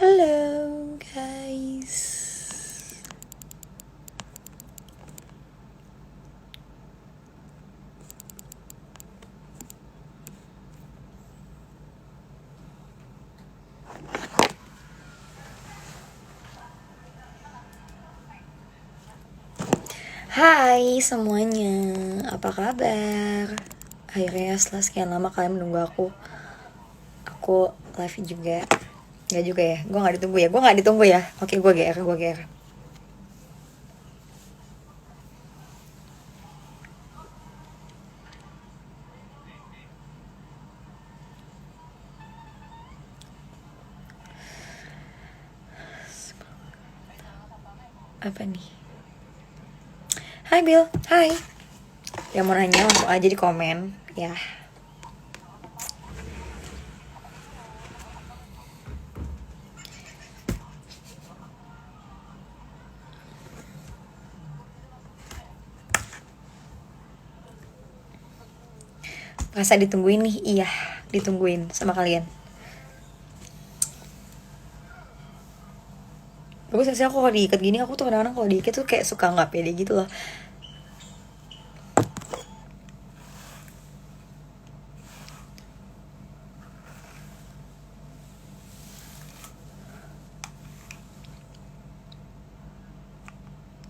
Halo guys. Hai semuanya, apa kabar? Akhirnya setelah sekian lama kalian menunggu aku live juga. Gak juga ya, gue gak ditunggu ya. Oke, gue GR. Apa nih? Hai Bill, hai. Yang mau nanya langsung aja di komen ya. Masa ditungguin nih? Iya, ditungguin sama kalian. Bagus sih aku kalau diikat gini, aku tuh kadang-kadang kalau diikat tuh kayak suka nggak pede gitu loh.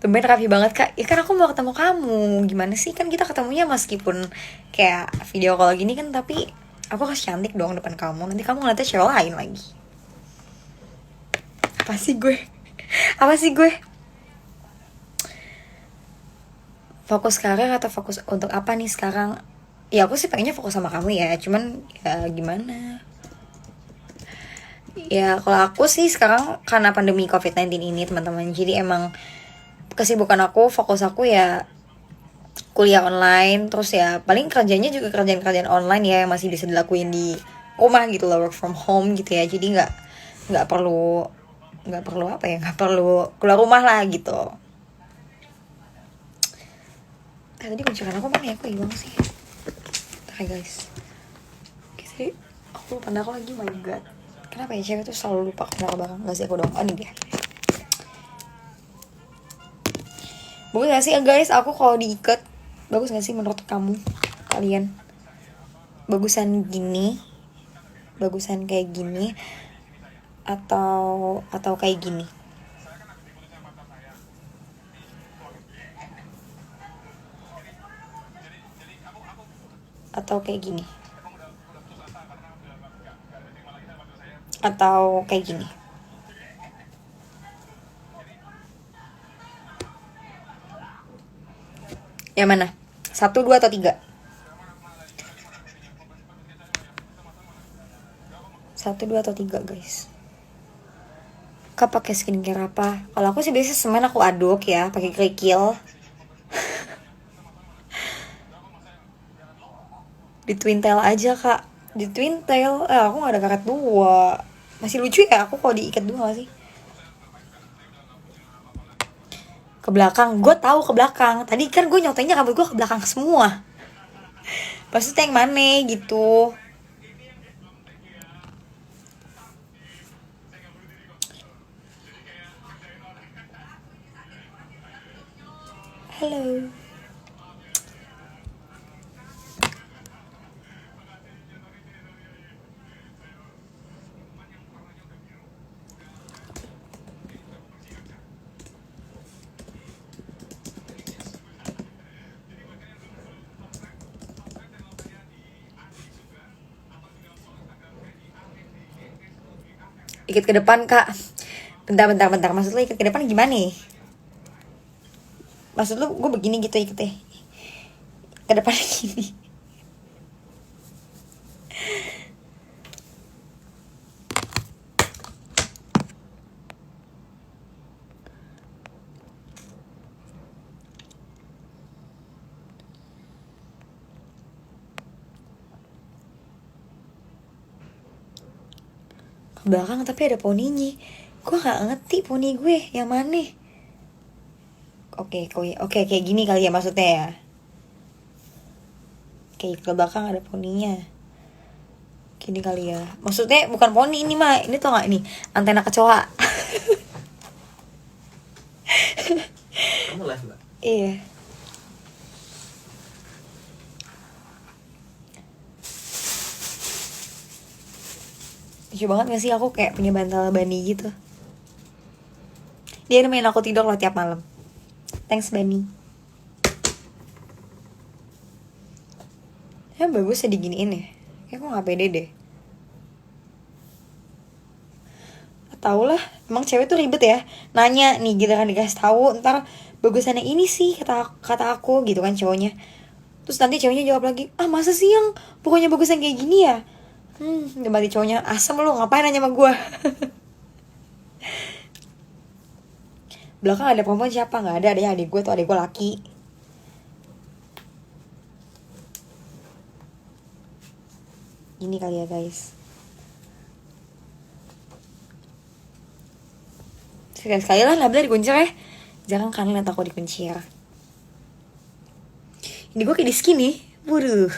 Tumben rapi banget kak. Ya kan aku mau ketemu kamu. Gimana sih, kan kita ketemunya meskipun kayak video call gini kan, tapi aku harus cantik dong depan kamu. Nanti kamu ngeliatnya cewek lain lagi. Apa sih gue? Apa sih gue? Fokus karir atau fokus untuk apa nih sekarang? Ya aku sih pengennya fokus sama kamu ya. Cuman ya gimana? Ya kalau aku sih sekarang karena pandemi COVID-19 ini teman-teman. Jadi emang kesibukan aku, fokus aku ya kuliah online. Terus ya paling kerjanya juga kerjaan-kerjaan online ya yang masih bisa dilakuin di rumah gitu loh, work from home gitu ya. Jadi nggak perlu apa ya, nggak perlu keluar rumah lah gitu. Tadi kunjungan aku mana ya, aku hilang sih. Hai guys, oke, aku lupa aku lagi. My god, kenapa ya cewek tuh selalu lupa ke belakang? Nggak sih aku dong. Oh ini dia. Bagus gak sih guys aku kalau diikat? Bagus gak sih menurut kalian? Bagusan gini, bagusan kayak gini, atau kayak gini? Atau kayak gini? Atau kayak gini? Yang mana? 1, 2, atau 3? 1, 2, atau 3 guys. Kak pakai skincare apa? Kalau aku sih biasanya semen aku aduk ya, pakai kerikil. Di twintail aja kak. Di twintail, aku gak ada karet 2. Masih lucu ya aku kalau diikat 2 gak sih? Ke belakang, gue tahu ke belakang. Tadi kan gue nyotanya rambut gue ke belakang semua. Maksudnya yang mana gitu? Halo. Ikat ke depan kak. Bentar. Maksud lo ikat ke depan gimana nih? Maksud lo gue begini gitu ikatnya? Ke depan gini. Ke belakang tapi ada poninya. Gue gak ngerti poni gue yang mana. Oke, kayak gini kali ya maksudnya ya. Kayak ke belakang ada poninya. Gini kali ya. Maksudnya bukan poni ini mah. Ini tau gak ini? Antena kecoa. Kamu live nggak? Iya. Lucu banget gak sih aku kayak punya bantal Bani gitu. Dia nemenin aku tidur loh tiap malam. Thanks Bani. Ya bagus ya diginiin ya. Kayak aku gak pede deh. Tau lah, emang cewek tuh ribet ya. Nanya nih gitu kan dikasih tahu, ntar bagusannya ini sih kata aku gitu kan cowoknya. Terus nanti cowoknya jawab lagi, ah masa sih yang pokoknya bagusan kayak gini ya. Mati cowoknya, asem lu ngapain nanya sama gue. Belakang ada perempuan siapa? Nggak ada, adanya adik gue tuh, adik gue laki. Ini kali ya guys. Sekali-sekali lah Nabila dikuncir ya. Jangan kalian lihat aku dikuncir. Ini gue kayak di skinny. Waduh.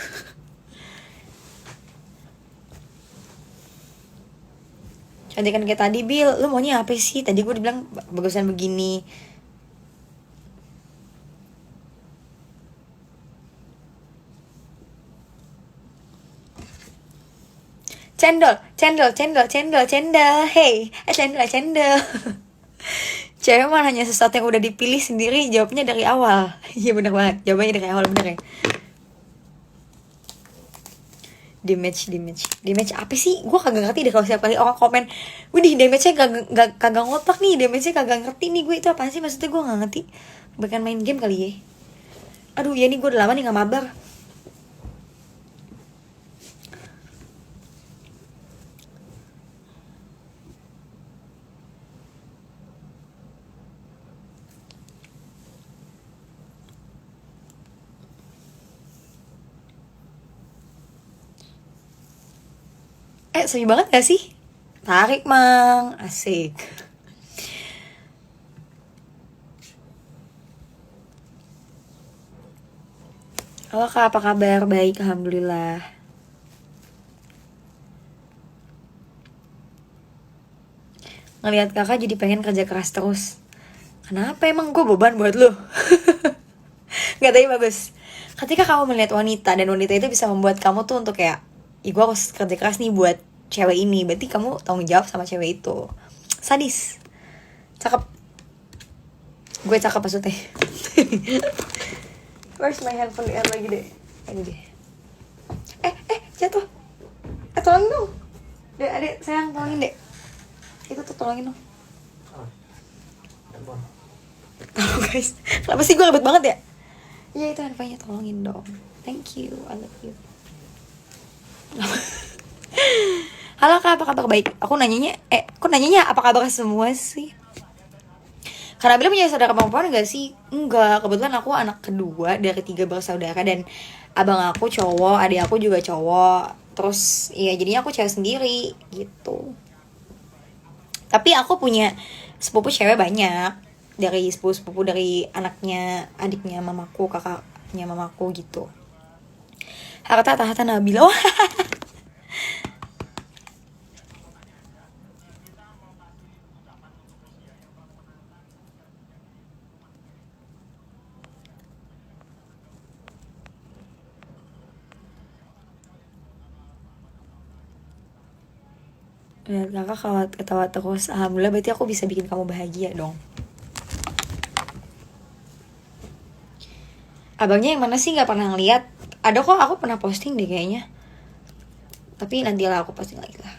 Cantikan kayak tadi Bil. Lu maunya apa sih? Tadi gue dibilang bagusan begini. Cendol. Hey, cendol. Cewek mah hanya sesuatu yang udah dipilih sendiri, jawabnya dari awal. Iya bener banget, jawabannya dari awal, bener ya. Damage apa sih? Gue kagak ngerti deh kalau setiap kali orang komen, widih damage-nya kagak ngotak nih, damage-nya kagak ngerti nih gue itu apa sih, maksudnya gue gak ngerti. Bahkan main game kali ya. Aduh ya nih gue udah lama nih gak mabar. Setuju banget gak sih? Tarik mang, asik. Halo kak, apa kabar? Baik, alhamdulillah. Ngelihat kakak jadi pengen kerja keras terus. Kenapa emang gue beban buat lo? Gak, tapi bagus. Ketika kamu melihat wanita dan wanita itu bisa membuat kamu tuh untuk kayak, ih gue harus kerja keras nih buat cewek ini, berarti kamu tanggung jawab sama cewek itu. Sadis. Cakep. Gue cakep maksudnya. Where's my handphone di air lagi deh. Ini deh. Jatuh. Tolongin dong. Adek sayang, tolongin dek. Itu tuh tolongin dong. Tolong guys. Kenapa sih gue ribet banget ya? Iya itu handphonenya, tolongin dong. Thank you, I love you. Halo kak, apa kabar? Baik. Kok nanyanya apa kabar semua sih? Karena Bila punya saudara perempuan gak sih? Enggak, kebetulan aku anak kedua dari 3 bersaudara. Dan abang aku cowok, adik aku juga cowok. Terus ya jadinya aku cewek sendiri gitu. Tapi aku punya sepupu cewek banyak. Dari sepupu dari anaknya, adiknya mamaku, kakaknya mamaku gitu. Harta tahta Nabila. Lihat kakak ketawa terus, alhamdulillah berarti aku bisa bikin kamu bahagia dong. Abangnya yang mana sih, nggak pernah ngeliat. Ada kok, aku pernah posting deh kayaknya. Tapi nantilah aku posting lagi lah.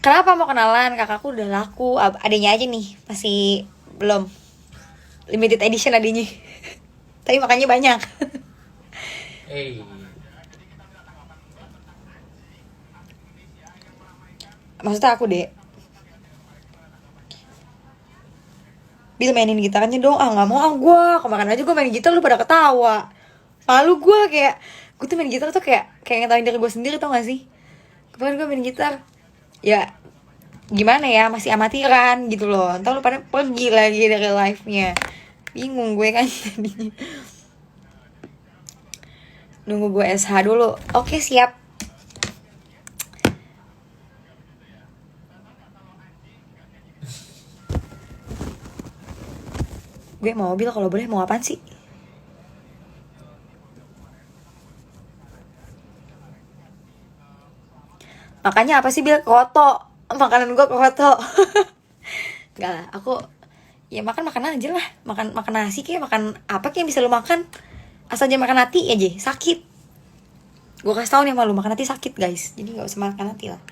Kenapa mau kenalan? Kakakku udah laku, adanya aja nih masih belum. Limited edition adanya. Tapi makanya banyak. Maksudnya aku deh, Bil mainin gitarnya dong. Gak mau gue. Kemarin aja gue main gitar lu pada ketawa. Malu gue, kayak gue tuh main gitar tuh kayak ngetawain diri gue sendiri, tau gak sih? Kemarin gue main gitar, ya gimana ya, masih amatiran gitu loh. Ntar lu pada pergi lagi dari live-nya. Bingung gue kan tadinya. Nunggu gue SH dulu. Oke siap. Gue mobil kalau boleh, mau apaan sih? Makanya apa sih Bil? Koto. Makanan gue koto. Enggak lah, aku ya makan aja lah. Makan nasi kayak makan apa kayak bisa lu makan. Asal jangan makan hati aja, sakit. Gue kasih tau nih sama lu, makan hati sakit guys. Jadi gak usah makan hati lah.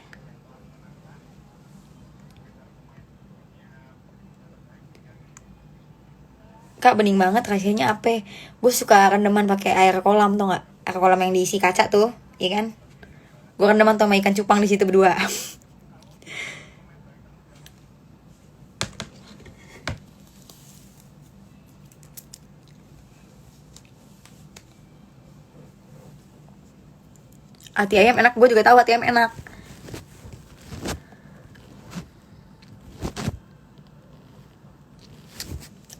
Kak, bening banget rasanya apa? Gue suka rendeman pakai air kolam, tau gak? Air kolam yang diisi kaca tuh, iya kan? Gue rendeman sama ikan cupang di situ berdua. Hati ayam enak, gue juga tahu hati ayam enak.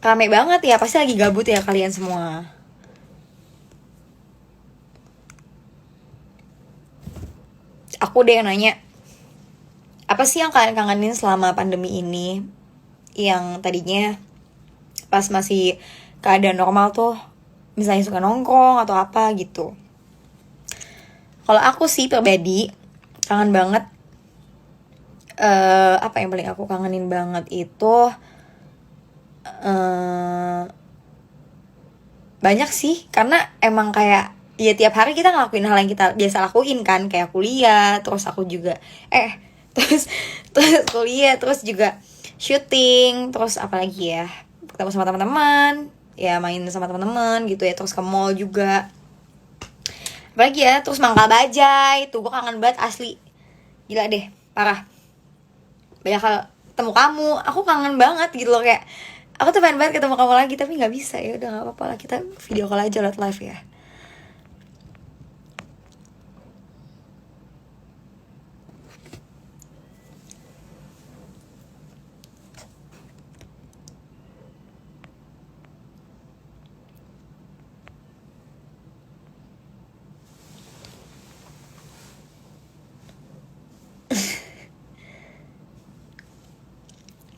Rame banget ya, pasti lagi gabut ya kalian semua. Aku deh yang nanya, apa sih yang kalian kangenin selama pandemi ini? Yang tadinya pas masih keadaan normal tuh, misalnya suka nongkrong atau apa gitu. Kalau aku sih pribadi kangen banget. Apa yang paling aku kangenin banget itu banyak sih, karena emang kayak ya tiap hari kita ngelakuin hal yang kita biasa lakuin kan, kayak kuliah, terus aku juga terus kuliah, terus juga syuting, terus apalagi ya, ketemu sama teman-teman, ya main sama teman-teman gitu ya, terus ke mall juga, apalagi ya, terus Mangkal Bajai tuh gue kangen banget asli, gila deh, parah. Banyak hal, ketemu kamu, aku kangen banget gitu loh, kayak aku tuh pengen banget ketemu kamu lagi tapi nggak bisa. Ya udah, nggak apa-apa lah, kita video call aja lewat live ya.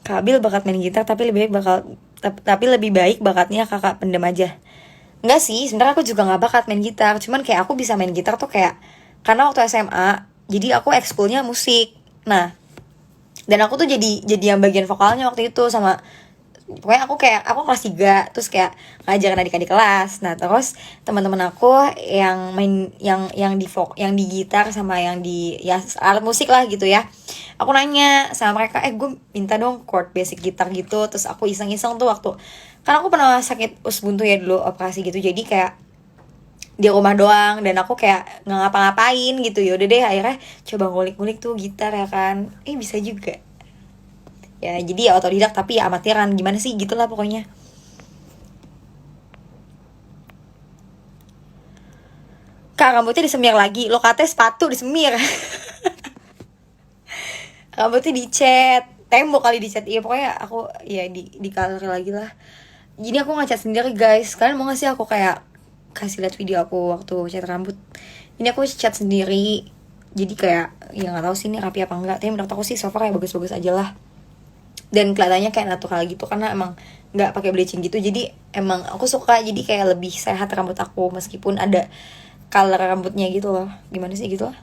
Kak Bil bakat main gitar tapi lebih baik bakatnya kakak pendem aja. Enggak sih, sebenarnya aku juga nggak bakat main gitar, cuman kayak aku bisa main gitar tuh kayak karena waktu SMA jadi aku ekskulnya musik. Nah, dan aku tuh jadi yang bagian vokalnya waktu itu, sama pokoknya aku kelas 3 terus kayak ngajarin adik-adik kelas. Nah, terus teman-teman aku yang main yang di gitar sama yang di ya alat musik lah gitu ya. Aku nanya sama mereka, gue minta dong chord basic gitar gitu. Terus aku iseng-iseng tuh waktu, karena aku pernah sakit usus buntu ya dulu, operasi gitu. Jadi kayak di rumah doang dan aku kayak nggak ngapa-ngapain gitu. Ya udah deh, akhirnya coba ngulik-ngulik tuh gitar ya kan. Bisa juga. Ya jadi ya otodidak tapi ya amatiran, gimana sih gitulah pokoknya. Kak, rambutnya disemir lagi, lo katanya sepatu disemir. Rambutnya dicat, tembok kali dicat. Iya pokoknya aku ya di color lagi lah. Jadi aku ngecat sendiri guys. Kalian mau gak sih aku kayak kasih lihat video aku waktu cat rambut? Ini aku cat sendiri. Jadi kayak ya nggak tahu sih ini rapi apa enggak. Tapi menurut aku sih so far kayak bagus-bagus aja lah. Dan kelihatannya kayak natural gitu karena emang nggak pakai bleaching gitu. Jadi emang aku suka, jadi kayak lebih sehat rambut aku meskipun ada color rambutnya gitu loh. Gimana sih gitu lah.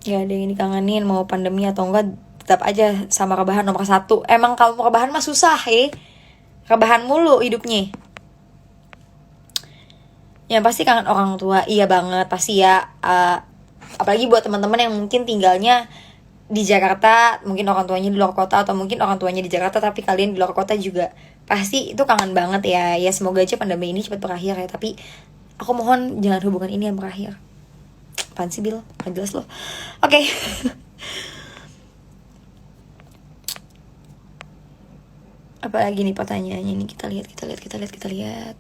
Ya ada yang dikangenin, mau pandemi atau enggak tetap aja sama rebahan nomor 1. Emang kamu rebahan mah susah ya, rebahan mulu hidupnya. Ya pasti kangen orang tua, iya banget pasti ya. Apalagi buat teman-teman yang mungkin tinggalnya di Jakarta, mungkin orang tuanya di luar kota, atau mungkin orang tuanya di Jakarta tapi kalian di luar kota juga, pasti itu kangen banget ya. Ya semoga aja pandemi ini cepat berakhir ya, tapi aku mohon jangan hubungan ini yang berakhir. Apaan sih Bil? Gak jelas loh. Oke. Apa lagi nih pertanyaannya nih? Kita lihat.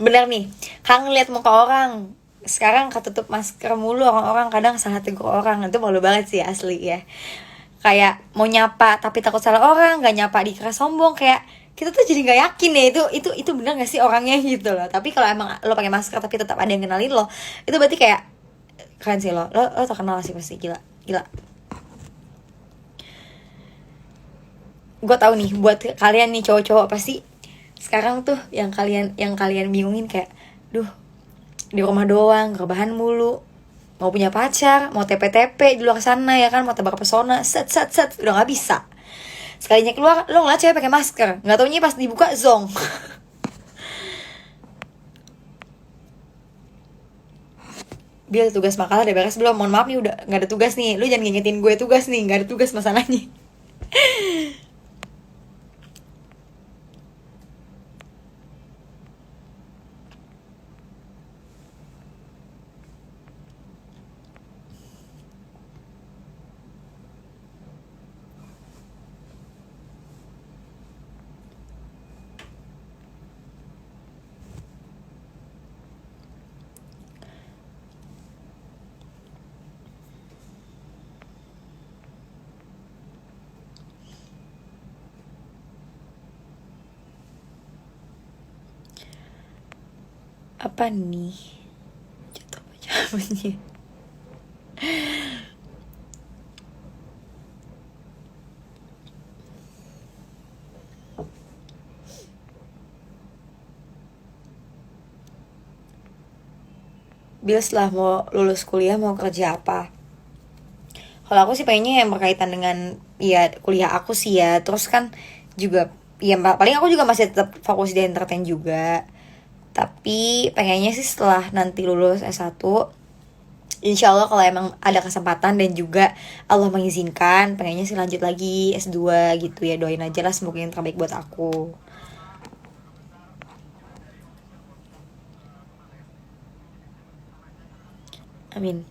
Bener nih, kangen lihat muka orang. Sekarang ketutup masker mulu orang-orang, kadang salah tegur orang. Itu malu banget sih asli ya. kayak mau nyapa tapi takut salah orang, nggak nyapa dikira sombong, kayak kita tuh jadi nggak yakin ya itu bener gak sih orangnya gitu loh. Tapi kalau emang lo pakai masker tapi tetap ada yang kenalin lo, itu berarti kayak keren sih lo terkenal sih pasti, gila gila. Gue tahu nih buat kalian nih cowok-cowok pasti sekarang tuh yang kalian bingungin kayak, duh di rumah doang rebahan mulu, mau punya pacar, mau TP-TP di luar sana ya kan, mau tebar pesona, set udah nggak bisa. Sekalinya keluar lo ngeliat cewek pakai masker, nggak taunya pas dibuka zong. Biar tugas makalah udah beres belum? Mohon maaf nih udah nggak ada tugas nih, lu jangan ngingetin gue tugas nih, nggak ada tugas masalahnya. Apa nih? Jatuh pecahnya. Bila setelah mau lulus kuliah mau kerja apa? Kalau aku sih pengennya yang berkaitan dengan ya kuliah aku sih ya. Terus kan juga ya paling aku juga masih tetap fokus di entertain juga. Tapi pengennya sih setelah nanti lulus S1, insya Allah kalau emang ada kesempatan dan juga Allah mengizinkan, pengennya sih lanjut lagi S2 gitu ya. Doain aja lah, semoga yang terbaik buat aku. Amin.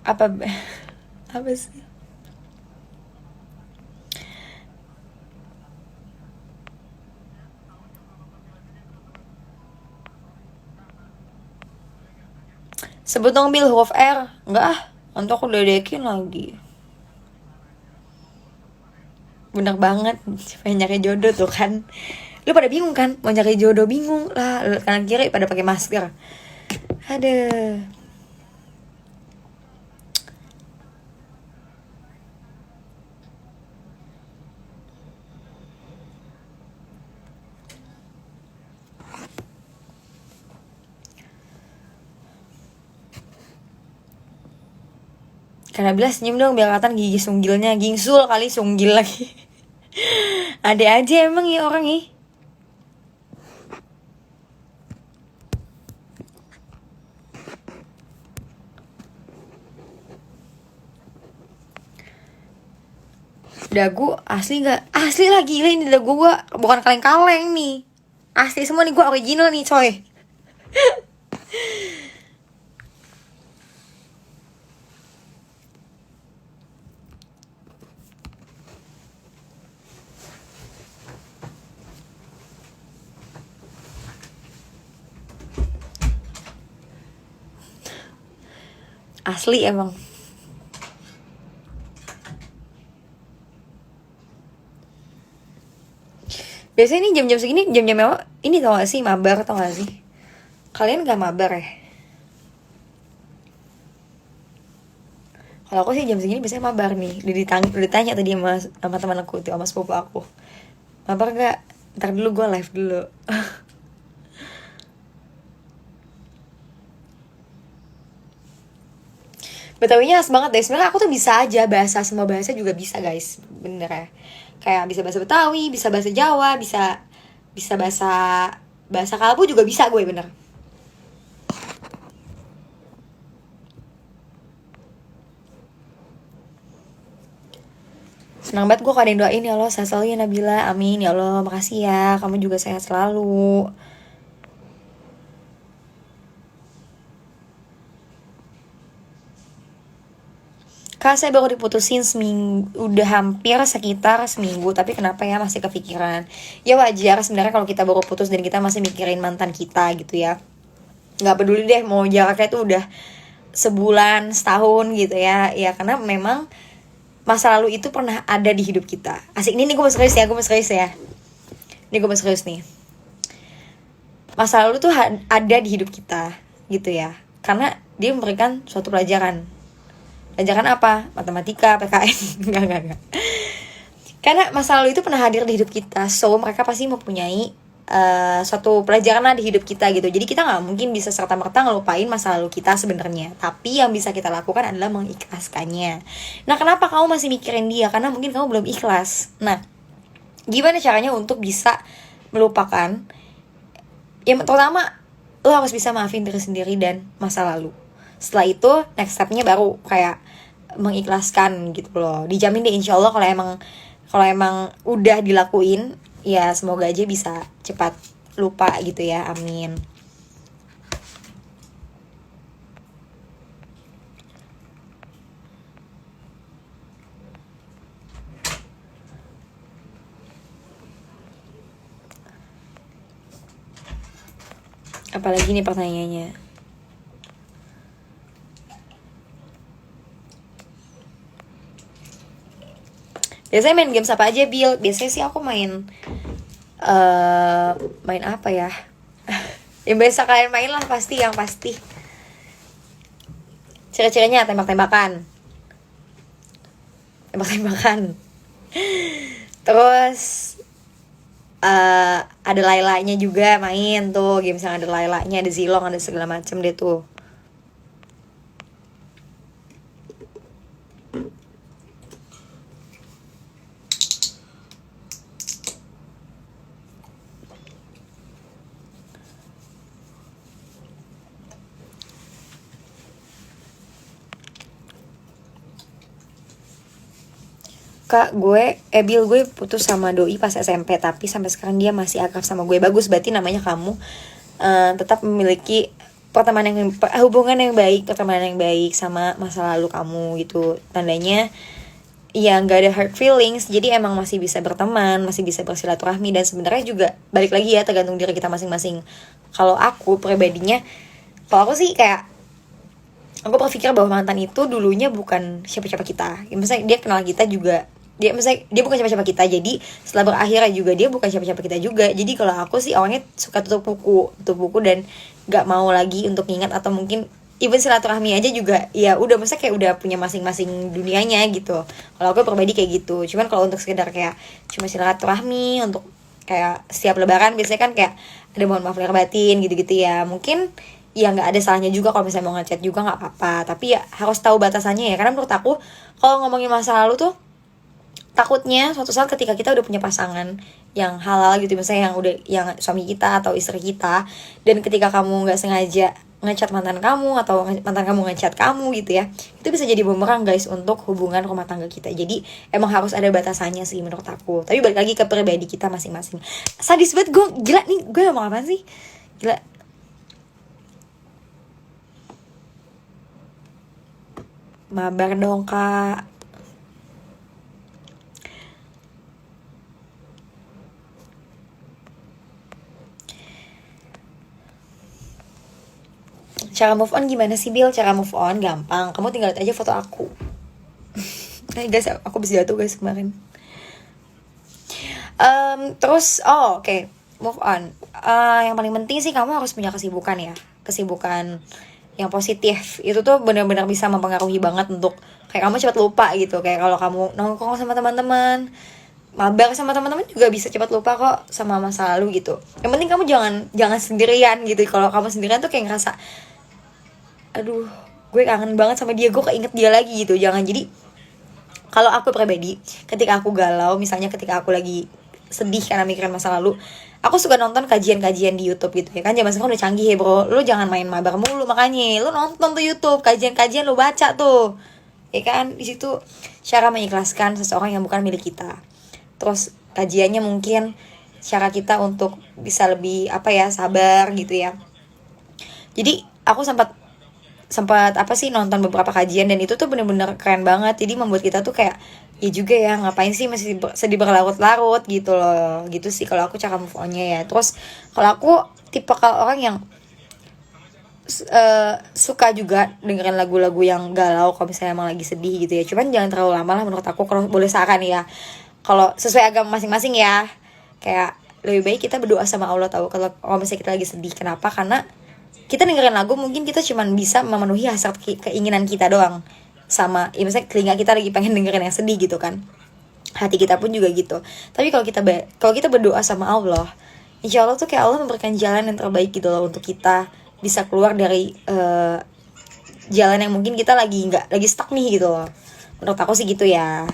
Apa apa sih? Sebut dong Bil, huruf R. Enggak ah, nanti aku ledekin lagi. Bener banget, pengen nyari jodoh tuh kan. Lu pada bingung kan, mau nyari jodoh bingung lah, kanan kiri pada pakai masker. Aduh. Karena bilang senyum dong biar kelihatan gigi sunggilnya, gingsul kali sunggil lagi. Ada aja emang ya orang nih. Dagu asli gak? Asli lah, gila ini dagu gue bukan kaleng-kaleng nih. Asli semua nih, gue original nih coy. Asli emang. Biasanya nih jam-jam segini, jam-jam apa? Ini tau gak sih, mabar tau gak sih? Kalian gak mabar ya? Kalau aku sih jam segini biasanya mabar nih. Udah ditanya tadi sama teman aku tuh, sama sepupu aku. Mabar gak? Ntar dulu gue live dulu. Betawinya khas banget deh. Sebenarnya aku tuh bisa aja bahasa, semua bahasa juga bisa guys, bener ya. Kayak bisa bahasa Betawi, bisa bahasa Jawa, bisa bahasa Kalbu juga bisa gue, bener. Senang banget gue kalau ada yang doain, ya Allah sehat selalu ya Nabila, amin ya Allah, makasih ya, kamu juga sehat selalu. Kak, saya baru diputusin seminggu, udah hampir sekitar seminggu, tapi kenapa ya masih kepikiran? Ya wajar sebenarnya kalau kita baru putus dan kita masih mikirin mantan kita gitu ya. Nggak peduli deh mau jaraknya tuh udah sebulan, setahun gitu ya. Ya karena memang masa lalu itu pernah ada di hidup kita. Asik, ini gue mau serius ya, Ini gue mau serius nih. Masa lalu tuh ada di hidup kita gitu ya. Karena dia memberikan suatu pelajaran. Pelajaran apa? Matematika, PKN. Enggak. Karena masa lalu itu pernah hadir di hidup kita. So mereka pasti mempunyai suatu pelajaran lah di hidup kita gitu. Jadi kita nggak mungkin bisa serta-merta ngelupain masa lalu kita sebenarnya. Tapi yang bisa kita lakukan adalah mengikhlaskannya. Nah, kenapa kamu masih mikirin dia? Karena mungkin kamu belum ikhlas. Nah, gimana caranya untuk bisa melupakan? Yang pertama, lo harus bisa maafin diri sendiri dan masa lalu. Setelah itu next stepnya baru kayak mengikhlaskan gitu loh. Dijamin deh insya Allah kalau emang udah dilakuin, ya semoga aja bisa cepat lupa gitu ya, amin. Apalagi nih pertanyaannya. Biasanya main games apa aja, Bill? Biasanya sih aku main main apa ya? Yang biasa kalian main lah pasti, yang pasti. Ciri-cirinya tembak-tembakan. Terus ada Lailanya juga main tuh, games yang ada Lailanya, ada Zilong, ada segala macem deh tuh. Kak, Bill, gue putus sama doi pas SMP, tapi sampai sekarang dia masih akrab sama gue. Bagus, berarti namanya kamu tetap memiliki hubungan yang baik, pertemanan yang baik sama masa lalu kamu gitu. Tandanya ya nggak ada hurt feelings, jadi emang masih bisa berteman, masih bisa bersilaturahmi. Dan sebenarnya juga balik lagi ya, tergantung diri kita masing-masing. Kalau aku pribadinya, kalau aku sih kayak aku berpikir bahwa mantan itu dulunya bukan siapa-siapa kita. Ya, misalnya dia kenal kita juga, dia bukan siapa-siapa kita. Jadi setelah berakhir juga dia bukan siapa-siapa kita juga. Jadi kalau aku sih orangnya suka tutup buku dan nggak mau lagi untuk ingat, atau mungkin even silaturahmi aja juga ya udah, masa kayak udah punya masing-masing dunianya gitu. Kalau aku pribadi kayak gitu. Cuman kalau untuk sekedar kayak cuma silaturahmi untuk kayak setiap lebaran biasanya kan kayak ada mohon maaf lahir batin gitu-gitu ya, mungkin ya nggak ada salahnya juga kalau misalnya mau ngechat juga nggak apa-apa, tapi ya harus tahu batasannya ya. Karena menurut aku kalau ngomongin masa lalu tuh takutnya suatu saat ketika kita udah punya pasangan yang halal gitu, misalnya yang suami kita atau istri kita, dan ketika kamu nggak sengaja ngechat mantan kamu atau mantan kamu ngechat kamu gitu ya, itu bisa jadi bumerang guys untuk hubungan rumah tangga kita. Jadi emang harus ada batasannya sih menurut aku. Tapi balik lagi ke pribadi kita masing-masing. Sadis banget gue, gila nih, gue ngomong apa sih, gila. Mabar dong kak. Cara move on gimana sih, Bill? Cara move on gampang, kamu tinggal lihat aja foto aku. Guys, aku bisa jatuh guys kemarin. Terus oke. Move on, yang paling penting sih kamu harus punya kesibukan ya. Kesibukan yang positif itu tuh benar-benar bisa mempengaruhi banget untuk kayak kamu cepat lupa gitu. Kayak kalau kamu nongkrong sama teman-teman, mabar sama teman-teman juga bisa cepat lupa kok sama masa lalu gitu. Yang penting kamu jangan sendirian gitu. Kalau kamu sendirian tuh kayak ngerasa, aduh gue kangen banget sama dia, gue keinget dia lagi gitu. Jangan. Jadi kalau aku pribadi, ketika aku galau, misalnya ketika aku lagi sedih karena mikirin masa lalu, aku suka nonton kajian-kajian di YouTube gitu ya kan. Zaman sekarang udah canggih ya bro, lu jangan main mabar mulu, makanya lu nonton tuh YouTube kajian-kajian, lu baca tuh ya kan. Di situ cara mengikhlaskan seseorang yang bukan milik kita. Terus kajiannya mungkin cara kita untuk bisa lebih sabar gitu ya. Jadi aku sempat sempat apa sih nonton beberapa kajian, dan itu tuh bener-bener keren banget. Jadi membuat kita tuh kayak ya juga ya, ngapain sih masih sedih berlarut-larut gitu loh. Gitu sih kalau aku cara move on-nya ya. Terus kalau aku tipe kalau orang yang suka juga dengerin lagu-lagu yang galau kalau misalnya emang lagi sedih gitu ya. Cuman jangan terlalu lama lah menurut aku. Kalau boleh saran ya, kalau sesuai agama masing-masing ya, kayak lebih baik kita berdoa sama Allah tahu kalau misalnya kita lagi sedih. Kenapa? Karena kita dengerin lagu mungkin kita cuman bisa memenuhi hasrat keinginan kita doang. Sama ya misalnya telinga kita lagi pengen dengerin yang sedih gitu kan, hati kita pun juga gitu. Tapi kalau kita berdoa sama Allah, insya Allah tuh kayak Allah memberikan jalan yang terbaik gitu loh, untuk kita bisa keluar dari jalan yang mungkin kita lagi stuck nih gitu loh. Menurut aku sih gitu ya.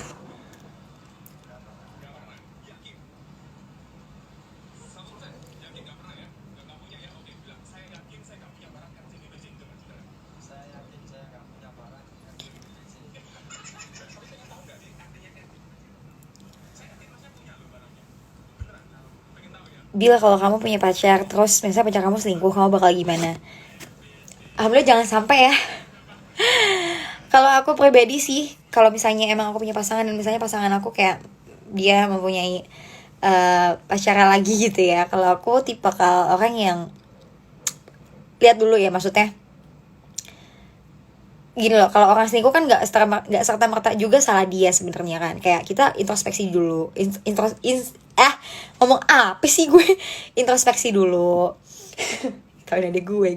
Bila kalau kamu punya pacar, terus misalnya pacar kamu selingkuh, kamu bakal gimana? Alhamdulillah jangan sampai ya. Kalau aku pribadi sih, kalau misalnya emang aku punya pasangan dan misalnya pasangan aku kayak dia mempunyai pacaran lagi gitu ya, kalau aku tipe kalau orang yang lihat dulu ya, maksudnya gini loh, kalau orang selingkuh kan nggak serta merta juga salah dia sebenarnya kan. Kayak kita introspeksi dulu, ngomong apa sih gue? Introspeksi dulu. Kalau ada gue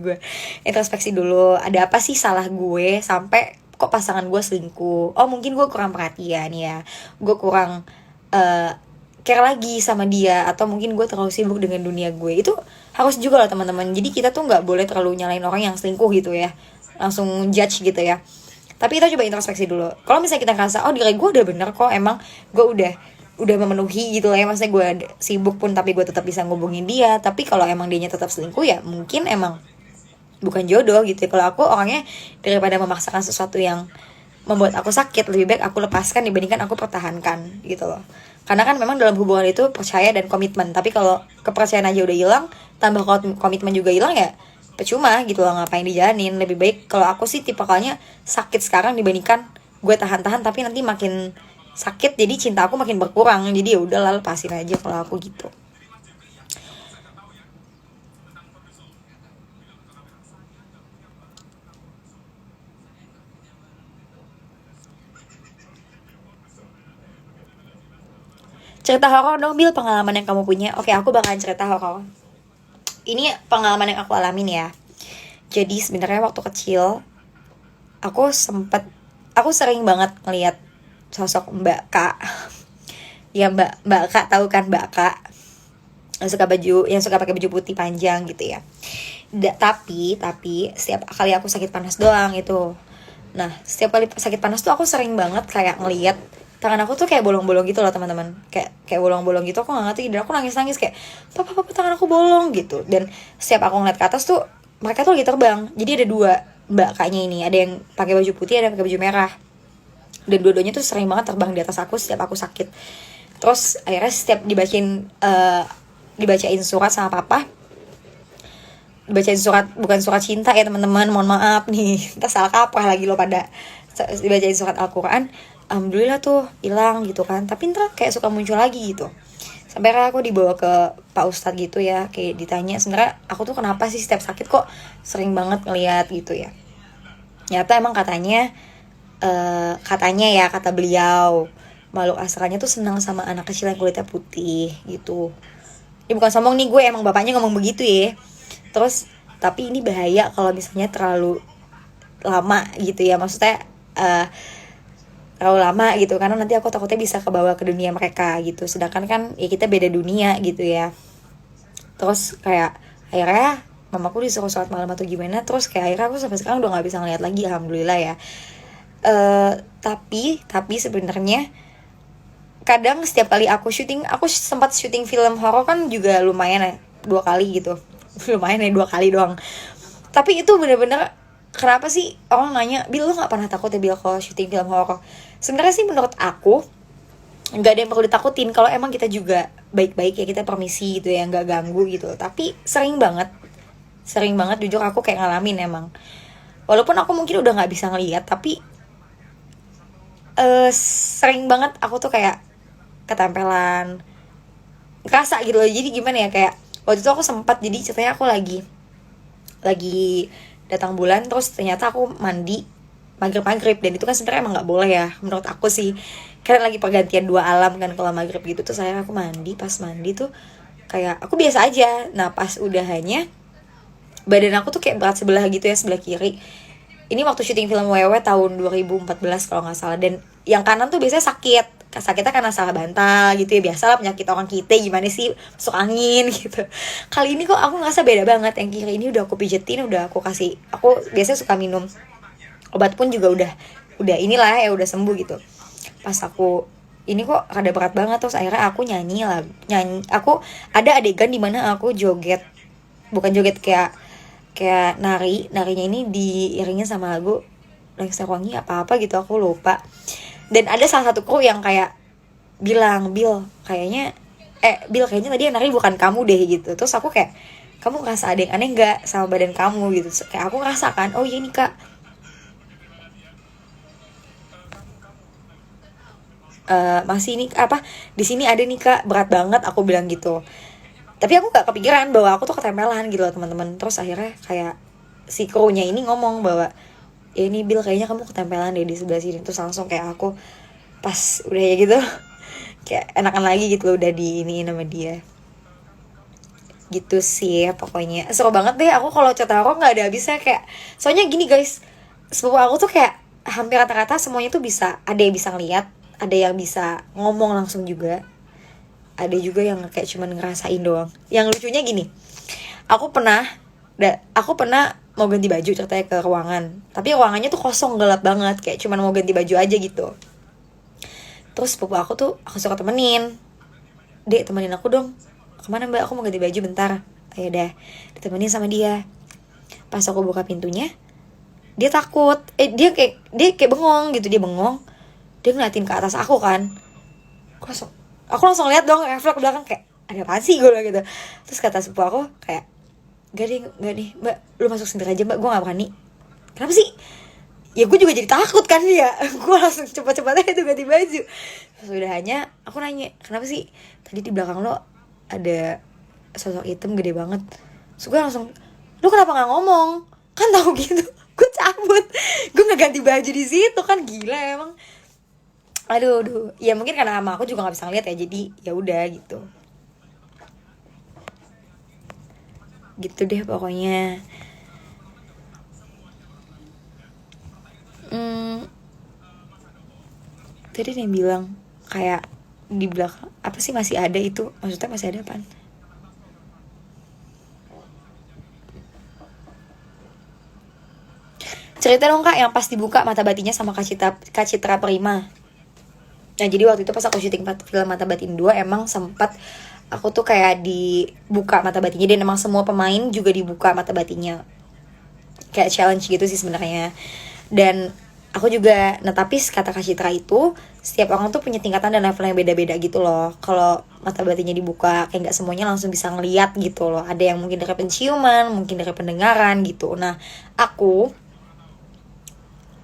introspeksi dulu, ada apa sih salah gue sampai kok pasangan gue selingkuh. Oh mungkin gue kurang perhatian ya, gue kurang care lagi sama dia, atau mungkin gue terlalu sibuk dengan dunia gue. Itu harus juga loh teman-teman. Jadi kita tuh nggak boleh terlalu nyalain orang yang selingkuh gitu ya, langsung judge gitu ya. Tapi kita coba introspeksi dulu. Kalau misalnya kita ngerasa oh diri gue udah bener kok, emang gue udah memenuhi gitu lah ya, maksudnya gue sibuk pun tapi gue tetap bisa ngubungin dia. Tapi kalau emang dianya tetap selingkuh ya mungkin emang bukan jodoh gitu. Kalau aku orangnya daripada memaksakan sesuatu yang membuat aku sakit, lebih baik aku lepaskan dibandingkan aku pertahankan gitu loh. Karena kan memang dalam hubungan itu percaya dan komitmen. Tapi kalau kepercayaan aja udah hilang, tambah komitmen juga hilang ya percuma gitu loh, ngapain dijalanin. Lebih baik kalau aku sih tipikalnya sakit sekarang dibandingkan gue tahan-tahan tapi nanti makin sakit jadi cinta aku makin berkurang. Jadi ya udah lah, lepasin aja kalau aku gitu. Cerita horor dong Bil, pengalaman yang kamu punya. Oke, aku bakalan cerita horor. Ini pengalaman yang aku alamin ya. Jadi sebenarnya waktu kecil aku sering banget ngelihat sosok Mbak Kak. Ya Mbak Kak, tahu kan Mbak Kak? Yang suka pakai baju putih panjang gitu ya. Tapi setiap kali aku sakit panas doang itu. Nah, setiap kali sakit panas tuh aku sering banget kayak ngelihat tangan aku tuh kayak bolong-bolong gitu loh teman-teman. Kayak bolong-bolong gitu, aku nggak ngerti, dan aku nangis-nangis kayak papa tangan aku bolong gitu. Dan setiap aku ngeliat ke atas tuh mereka tuh lagi terbang. Jadi ada dua Mbak Kaknya ini, ada yang pakai baju putih, ada yang pakai baju merah. Dan dua-duanya tuh sering banget terbang di atas aku setiap aku sakit. Terus akhirnya setiap dibacain surat sama papa, dibacain surat, bukan surat cinta ya teman-teman, mohon maaf nih, kita salah kaprah lagi lo pada. Dibacain surat Al-Quran, alhamdulillah tuh hilang gitu kan. Tapi ntar kayak suka muncul lagi gitu. Sampai akhirnya aku dibawa ke Pak Ustadz gitu ya, kayak ditanya sebenarnya aku tuh kenapa sih setiap sakit kok sering banget ngeliat gitu ya. Nyata emang katanya ya, kata beliau, makhluk asalnya tuh senang sama anak kecil yang kulitnya putih gitu. Ini bukan sombong nih, gue emang bapaknya ngomong begitu ya. Terus tapi ini bahaya kalau misalnya terlalu lama gitu ya, maksudnya terlalu lama gitu, karena nanti aku takutnya bisa kebawa ke dunia mereka gitu. Sedangkan kan ya kita beda dunia gitu ya. Terus kayak akhirnya mamaku disuruh sholat malam atau gimana, terus kayak akhirnya aku sampai sekarang udah nggak bisa ngeliat lagi, alhamdulillah ya. Tapi sebenarnya kadang setiap kali aku sempat syuting film horor kan juga lumayan ya, 2 kali gitu. Lumayan ya 2 kali doang. Tapi itu bener-bener, kenapa sih orang nanya, Bil lo gak pernah takut ya Bil kalau syuting film horor? Sebenarnya sih menurut aku nggak ada yang perlu ditakutin kalau emang kita juga baik-baik ya, kita permisi gitu ya, nggak ganggu gitu. Tapi sering banget jujur aku kayak ngalamin emang walaupun aku mungkin udah nggak bisa ngelihat, tapi sering banget aku tuh kayak ketempelan, kerasa gitu loh. Jadi gimana ya, kayak waktu itu aku sempat, jadi ceritanya aku lagi datang bulan, terus ternyata aku mandi maghrib, dan itu kan sebenarnya emang nggak boleh ya menurut aku sih, karena lagi pergantian dua alam kan kalau maghrib gitu. Terus saya aku mandi, pas mandi tuh kayak aku biasa aja. Nah pas udahannya badan aku tuh kayak berat sebelah gitu ya, sebelah kiri. Ini waktu syuting film Wewe tahun 2014 kalau nggak salah. Dan yang kanan tuh biasanya sakitnya karena salah bantal gitu ya, biasalah penyakit orang kita, gimana sih, masuk angin gitu. Kali ini kok aku ngerasa beda banget. Yang kiri ini udah aku pijetin, udah aku kasih, aku biasanya suka minum obat pun juga udah inilah ya, udah sembuh gitu. Pas aku ini kok rada berat banget, terus akhirnya aku nyanyi, aku ada adegan dimana aku joget, bukan joget, kayak narinya ini diiringin sama lagu Lengser Wangi apa gitu, aku lupa. Dan ada salah satu kru yang kayak bilang, Bill kayaknya tadi yang nari bukan kamu deh gitu. Terus aku kayak, kamu ngerasa ada yang aneh nggak sama badan kamu gitu. Kayak aku ngerasa kan, oh iya nih kak, masih ini apa, di sini ada nih kak, berat banget, aku bilang gitu. Tapi aku gak kepikiran bahwa aku tuh ketempelan gitu loh teman-teman. Terus akhirnya kayak si krunya ini ngomong bahwa, ya ini Bill kayaknya kamu ketempelan deh di sebelah sini. Terus langsung kayak aku pas udah ya gitu kayak enakan lagi gitu loh, udah di ini sama dia gitu sih. Pokoknya seru banget deh aku kalau cerita aku nggak ada habisnya. Kayak soalnya gini guys, sepupu aku tuh kayak hampir rata-rata semuanya tuh bisa, ada yang bisa ngeliat, ada yang bisa ngomong langsung juga, ada juga yang kayak cuman ngerasain doang. Yang lucunya gini, aku pernah mau ganti baju ceritanya ke ruangan, tapi ruangannya tuh kosong, gelap banget, kayak cuman mau ganti baju aja gitu. Terus sepupu aku suka temenin, Dek temenin aku dong, kemana mbak, aku mau ganti baju bentar. Ya udah ditemenin sama dia. Pas aku buka pintunya, dia takut, dia kayak bengong gitu, dia ngeliatin ke atas aku kan. Aku langsung lihat dong, refleks ke belakang, kayak ada apaan sih gue gitu. Terus kata sepupu aku kayak, gak deh mbak, lu masuk sendiri aja mbak, gue gak berani. Kenapa sih? Ya gue juga jadi takut kan ya. Gue langsung cepat-cepat aja tuh ganti baju. Terus udah hanya aku nanya, kenapa sih tadi di belakang lo ada sosok hitam gede banget. Terus gue langsung, lu kenapa gak ngomong? Kan tahu gitu. Gue cabut, gue gak ganti baju di situ kan, gila emang. Aduh, ya mungkin karena sama aku juga nggak bisa ngeliat ya, jadi ya udah gitu deh pokoknya. Tadi dia bilang kayak di belakang apa sih masih ada itu, maksudnya masih ada apaan? Cerita dong kak yang pas dibuka mata batinnya sama Kak Citra Prima. Nah jadi waktu itu pas aku syuting film Mata Batin 2, emang sempat aku tuh kayak dibuka mata batinnya, dan emang semua pemain juga dibuka mata batinnya. Kayak challenge gitu sih sebenarnya. Dan aku juga, nah tapi kata Kak Citra itu, setiap orang tuh punya tingkatan dan level yang beda-beda gitu loh. Kalau mata batinnya dibuka, kayak gak semuanya langsung bisa ngeliat gitu loh. Ada yang mungkin dari penciuman, mungkin dari pendengaran gitu. Nah aku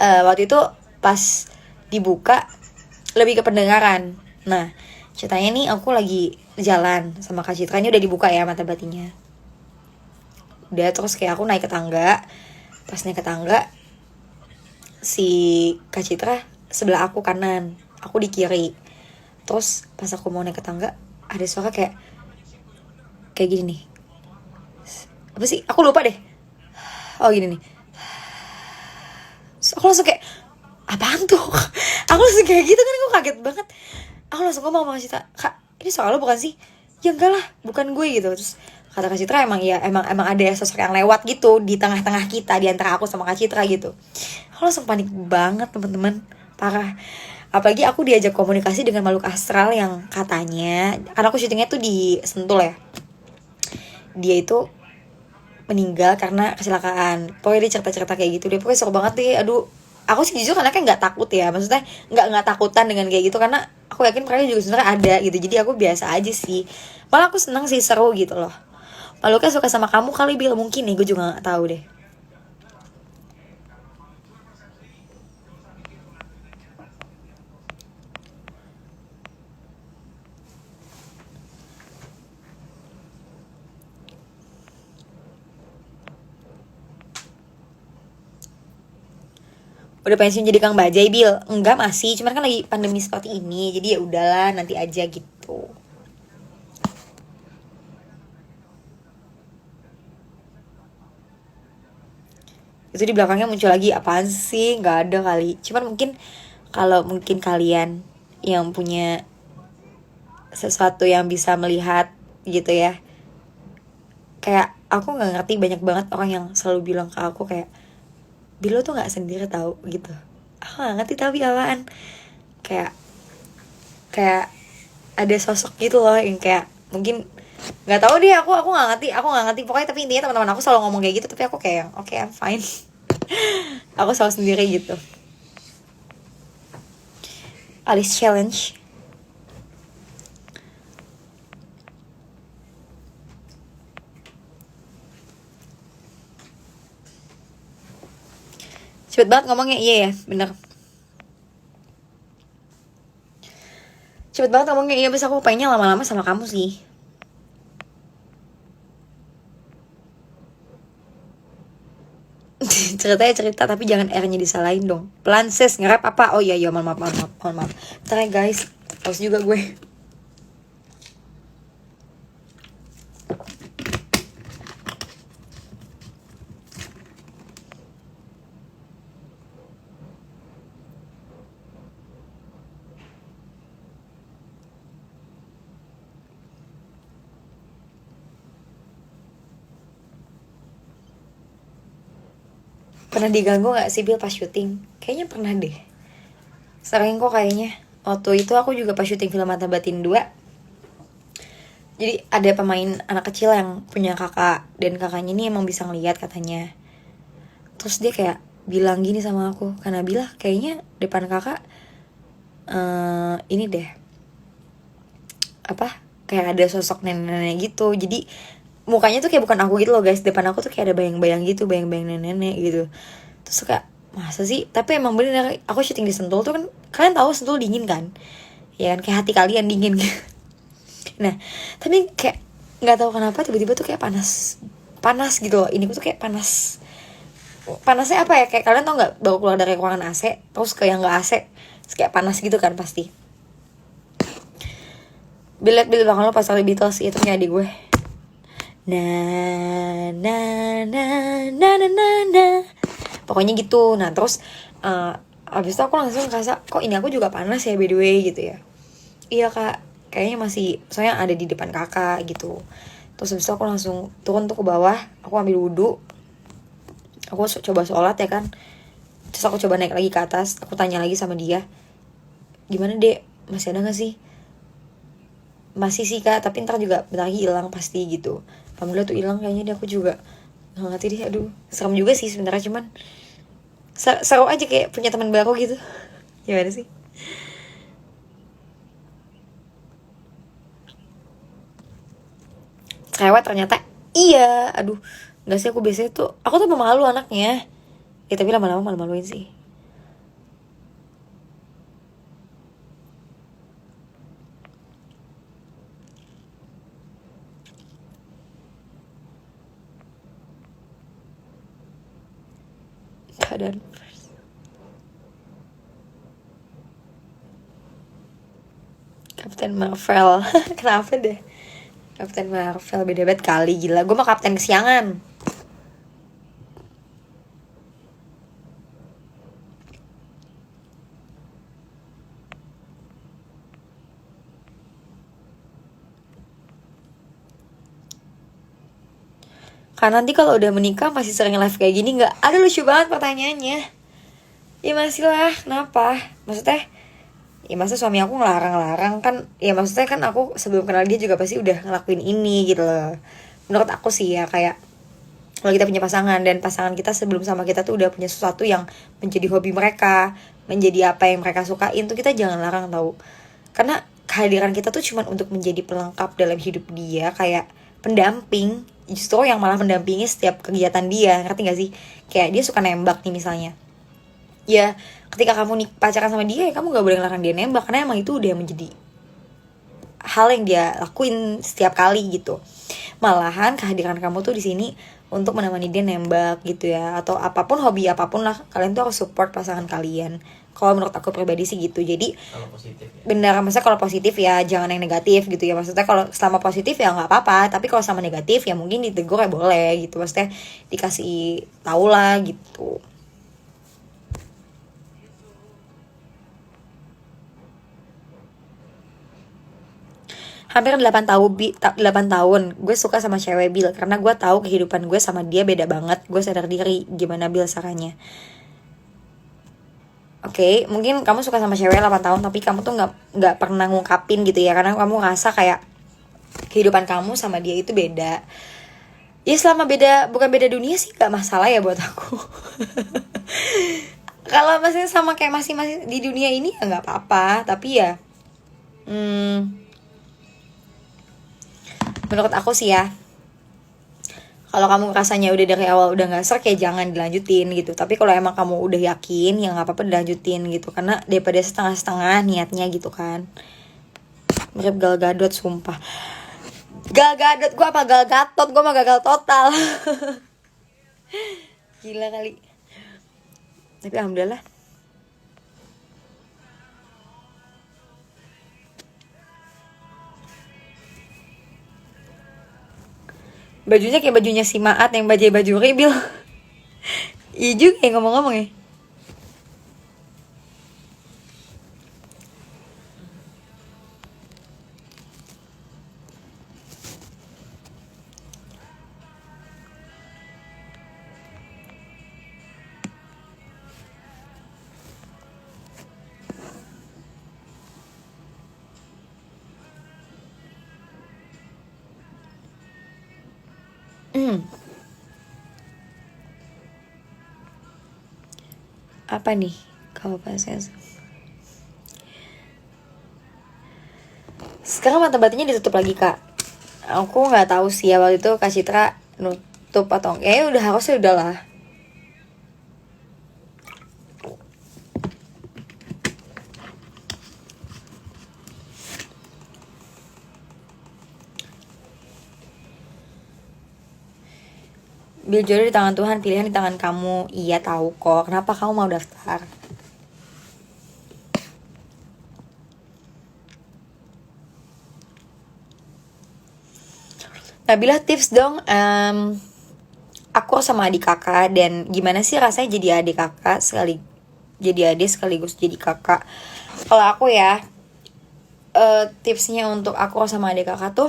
waktu itu pas dibuka lebih ke pendengaran. Nah ceritanya nih, aku lagi jalan sama Kak Citra, ini udah dibuka ya mata batinnya. Udah, terus kayak aku naik ke tangga. Pas naik ke tangga, si Kak Citra sebelah aku kanan, aku di kiri. Terus pas aku mau naik ke tangga, ada suara kayak gini nih. Apa sih? Aku lupa deh. Oh gini nih. Terus aku langsung kayak, apaan tuh? Aku langsung kayak gitu kan, aku kaget banget. Aku langsung ngomong sama Kak Citra, Kak ini soal lo bukan sih? Ya enggak lah, bukan gue gitu. Terus kata Kak Citra, emang ada sosok yang lewat gitu di tengah-tengah kita, di antara aku sama Kak Citra gitu. Aku langsung panik banget teman-teman, parah. Apalagi aku diajak komunikasi dengan makhluk astral yang katanya, karena aku syutingnya tuh di Sentul ya, dia itu meninggal karena kecelakaan. Pokoknya dia cerita-cerita kayak gitu deh. Pokoknya seru banget deh. Aduh, aku sih jujur anaknya nggak takut ya, maksudnya nggak takutan dengan kayak gitu, karena aku yakin mereka juga sebenarnya ada gitu. Jadi aku biasa aja sih. Malah aku seneng sih, seru gitu loh. Makhluknya suka sama kamu kali, Bil, mungkin nih, gue juga nggak tahu deh. Udah pensiun jadi Kang Bajai, Bil? Enggak, masih, cuman kan lagi pandemi seperti ini, jadi ya udahlah, nanti aja gitu. Itu di belakangnya muncul lagi, apaan sih? Nggak ada kali. Cuman mungkin kalau mungkin kalian yang punya sesuatu yang bisa melihat gitu ya, kayak aku nggak ngerti, banyak banget orang yang selalu bilang ke aku kayak, Bilo tuh nggak sendiri tahu gitu. Aku nggak ngerti tapi apaan, kayak kayak ada sosok gitu loh yang kayak mungkin nggak tahu deh, aku nggak ngerti pokoknya. Tapi intinya teman-teman aku selalu ngomong kayak gitu, tapi aku kayak oke, I'm fine. Aku selalu sendiri gitu. Alice challenge. Cepet banget ngomongnya, iya ya, bener. Cepet banget ngomongnya, iya. Bisa aku pengennya lama-lama sama kamu sih. Ceritanya cerita, tapi jangan R-nya disalahin dong. Pelan ses, ngerap apa? Oh iya, iya, mohon maaf, mohon maaf, mohon maaf. Bentar ya guys, pause juga gue. Pernah diganggu gak sih Bil pas syuting? Kayaknya pernah deh. Sering kok kayaknya. Waktu itu aku juga pas syuting film Mata Batin 2. Jadi ada pemain anak kecil yang punya kakak, dan kakaknya ini emang bisa ngeliat katanya. Terus dia kayak bilang gini sama aku, karena bilang kayaknya depan kakak ini deh, apa, kayak ada sosok nenek-nenek gitu. Jadi mukanya tuh kayak bukan aku gitu loh guys, depan aku tuh kayak ada bayang-bayang gitu, bayang-bayang nenek-nenek gitu. Terus kayak masa sih, tapi emang bener, aku syuting di Sentul tuh kan, kalian tahu Sentul dingin kan, ya kan, kayak hati kalian dingin. Nah tapi kayak nggak tahu kenapa tiba-tiba tuh kayak panas, panas gitu loh. Ini tuh kayak panas. Panasnya apa ya, kayak kalian tau nggak, baru keluar dari ruangan AC terus ke yang nggak AC, terus kayak panas gitu kan pasti. Bilet bil belakang lo pas kali Beatles itu punya adik gue. Na pokoknya gitu. Nah terus abis itu aku langsung ngerasa, kok ini aku juga panas ya by the way gitu ya. Iya kak, kayaknya masih, soalnya ada di depan kakak gitu. Terus abis itu aku langsung turun tuh ke bawah, aku ambil wudhu, aku coba sholat ya kan. Terus aku coba naik lagi ke atas, aku tanya lagi sama dia, gimana dek, masih ada gak sih? Masih sih kak, tapi ntar juga bentar lagi hilang pasti gitu. Alhamdulillah tuh hilang kayaknya deh. Aku juga nggak ngerti deh, aduh serem juga sih sebenarnya, cuman seru aja kayak punya teman baru gitu. Gimana sih? Cerewet ternyata. Iya, aduh, nggak sih, aku biasanya tuh, aku tuh pemalu anaknya ya, tapi lama-lama malu-maluin sih. Keadaan Kapten Marvel. Kenapa deh Kapten Marvel, beda banget kali, gila. Gue mah kapten kesiangan. Karena nanti kalau udah menikah masih sering live kayak gini nggak? Ada, lucu banget pertanyaannya. Ya masih lah, kenapa? Maksudnya, ya masa suami aku ngelarang-larang kan? Ya maksudnya kan aku sebelum kenal dia juga pasti udah ngelakuin ini gitu loh. Menurut aku sih ya, kayak kalau kita punya pasangan, dan pasangan kita sebelum sama kita tuh udah punya sesuatu yang menjadi hobi mereka, menjadi apa yang mereka sukain, tuh kita jangan larang tau. Karena kehadiran kita tuh cuman untuk menjadi pelengkap dalam hidup dia, kayak pendamping. Justru yang malah mendampingi setiap kegiatan dia, ngerti gak sih? Kayak dia suka nembak nih misalnya, ya ketika kamu nih pacaran sama dia, ya kamu gak boleh ngelarang dia nembak, karena emang itu udah menjadi hal yang dia lakuin setiap kali gitu. Malahan kehadiran kamu tuh di sini untuk menemani dia nembak gitu ya, atau apapun, hobi apapun lah, kalian tuh harus support pasangan kalian. Kalau menurut aku pribadi sih gitu. Jadi Kalau positif ya. benar, maksudnya kalau positif ya jangan yang negatif gitu ya, maksudnya kalau selama positif ya nggak apa-apa, tapi kalau selama negatif ya mungkin ditegur ya boleh gitu, maksudnya dikasih tahu lah gitu. Hampir 8 tahun gue suka sama cewek Bill, karena gue tahu kehidupan gue sama dia beda banget. Gue sadar diri. Gimana Bill sarannya? Oke, mungkin kamu suka sama cewek 8 tahun tapi kamu tuh nggak pernah ngungkapin gitu ya, karena kamu ngerasa kayak kehidupan kamu sama dia itu beda. Ya selama bukan beda dunia sih gak masalah ya buat aku. Kalau masih sama kayak masih di dunia ini ya nggak apa-apa, tapi ya menurut aku sih ya, kalau kamu rasanya udah dari awal udah nggak serak ya jangan dilanjutin gitu. Tapi kalau emang kamu udah yakin ya nggak apa-apa dilanjutin gitu, karena daripada setengah-setengah niatnya gitu kan. Mirip Gal Gadot sumpah. Gal Gadot, gue apa Gal Gatot, gue mah gagal total. Gila kali. Tapi alhamdulillah. Bajunya kayak bajunya si Maat yang baju rebil. Iya juga ya ngomong-ngomong ya. Apa nih kalau bahasa sekarang mata batinnya ditutup lagi kak. Aku nggak tahu sih ya, waktu itu Kak Citra nutup atau kayaknya udah, harusnya udah lah. Bil, jodoh di tangan Tuhan, pilihan di tangan kamu. Iya tahu kok. Kenapa kamu mau daftar? Nabila tips dong. Aku sama adik kakak, dan gimana sih rasanya jadi adik kakak jadi adik sekaligus jadi kakak. Kalau aku ya, tipsnya untuk aku sama adik kakak tuh,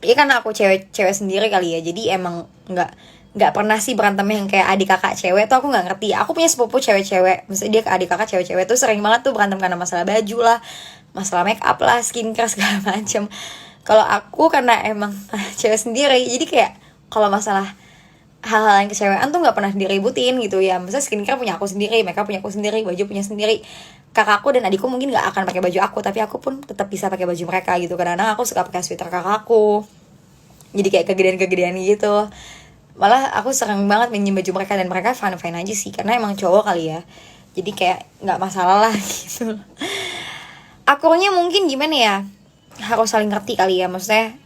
ya karena aku cewek sendiri kali ya, jadi emang nggak pernah sih berantem yang kayak adik kakak cewek tuh, aku nggak ngerti. Aku punya sepupu cewek-cewek, maksudnya dia adik kakak cewek-cewek tuh sering banget tuh berantem karena masalah baju lah, masalah make up lah, skincare segala macem. Kalau aku karena emang cewek sendiri, jadi kayak kalau masalah hal-hal yang kecewean tuh nggak pernah diributin gitu ya. Misalnya skincare punya aku sendiri, makeup punya aku sendiri, baju punya sendiri. Kakakku dan adikku mungkin nggak akan pakai baju aku, tapi aku pun tetap bisa pakai baju mereka gitu. Kadang-kadang aku suka pakai sweater kakakku, jadi kayak kegedean gitu. Malah aku sering banget minjem baju mereka, dan mereka fine aja sih, karena emang cowok kali ya, jadi kayak nggak masalah lah gitu. Akunya mungkin gimana ya, harus saling ngerti kali ya, maksudnya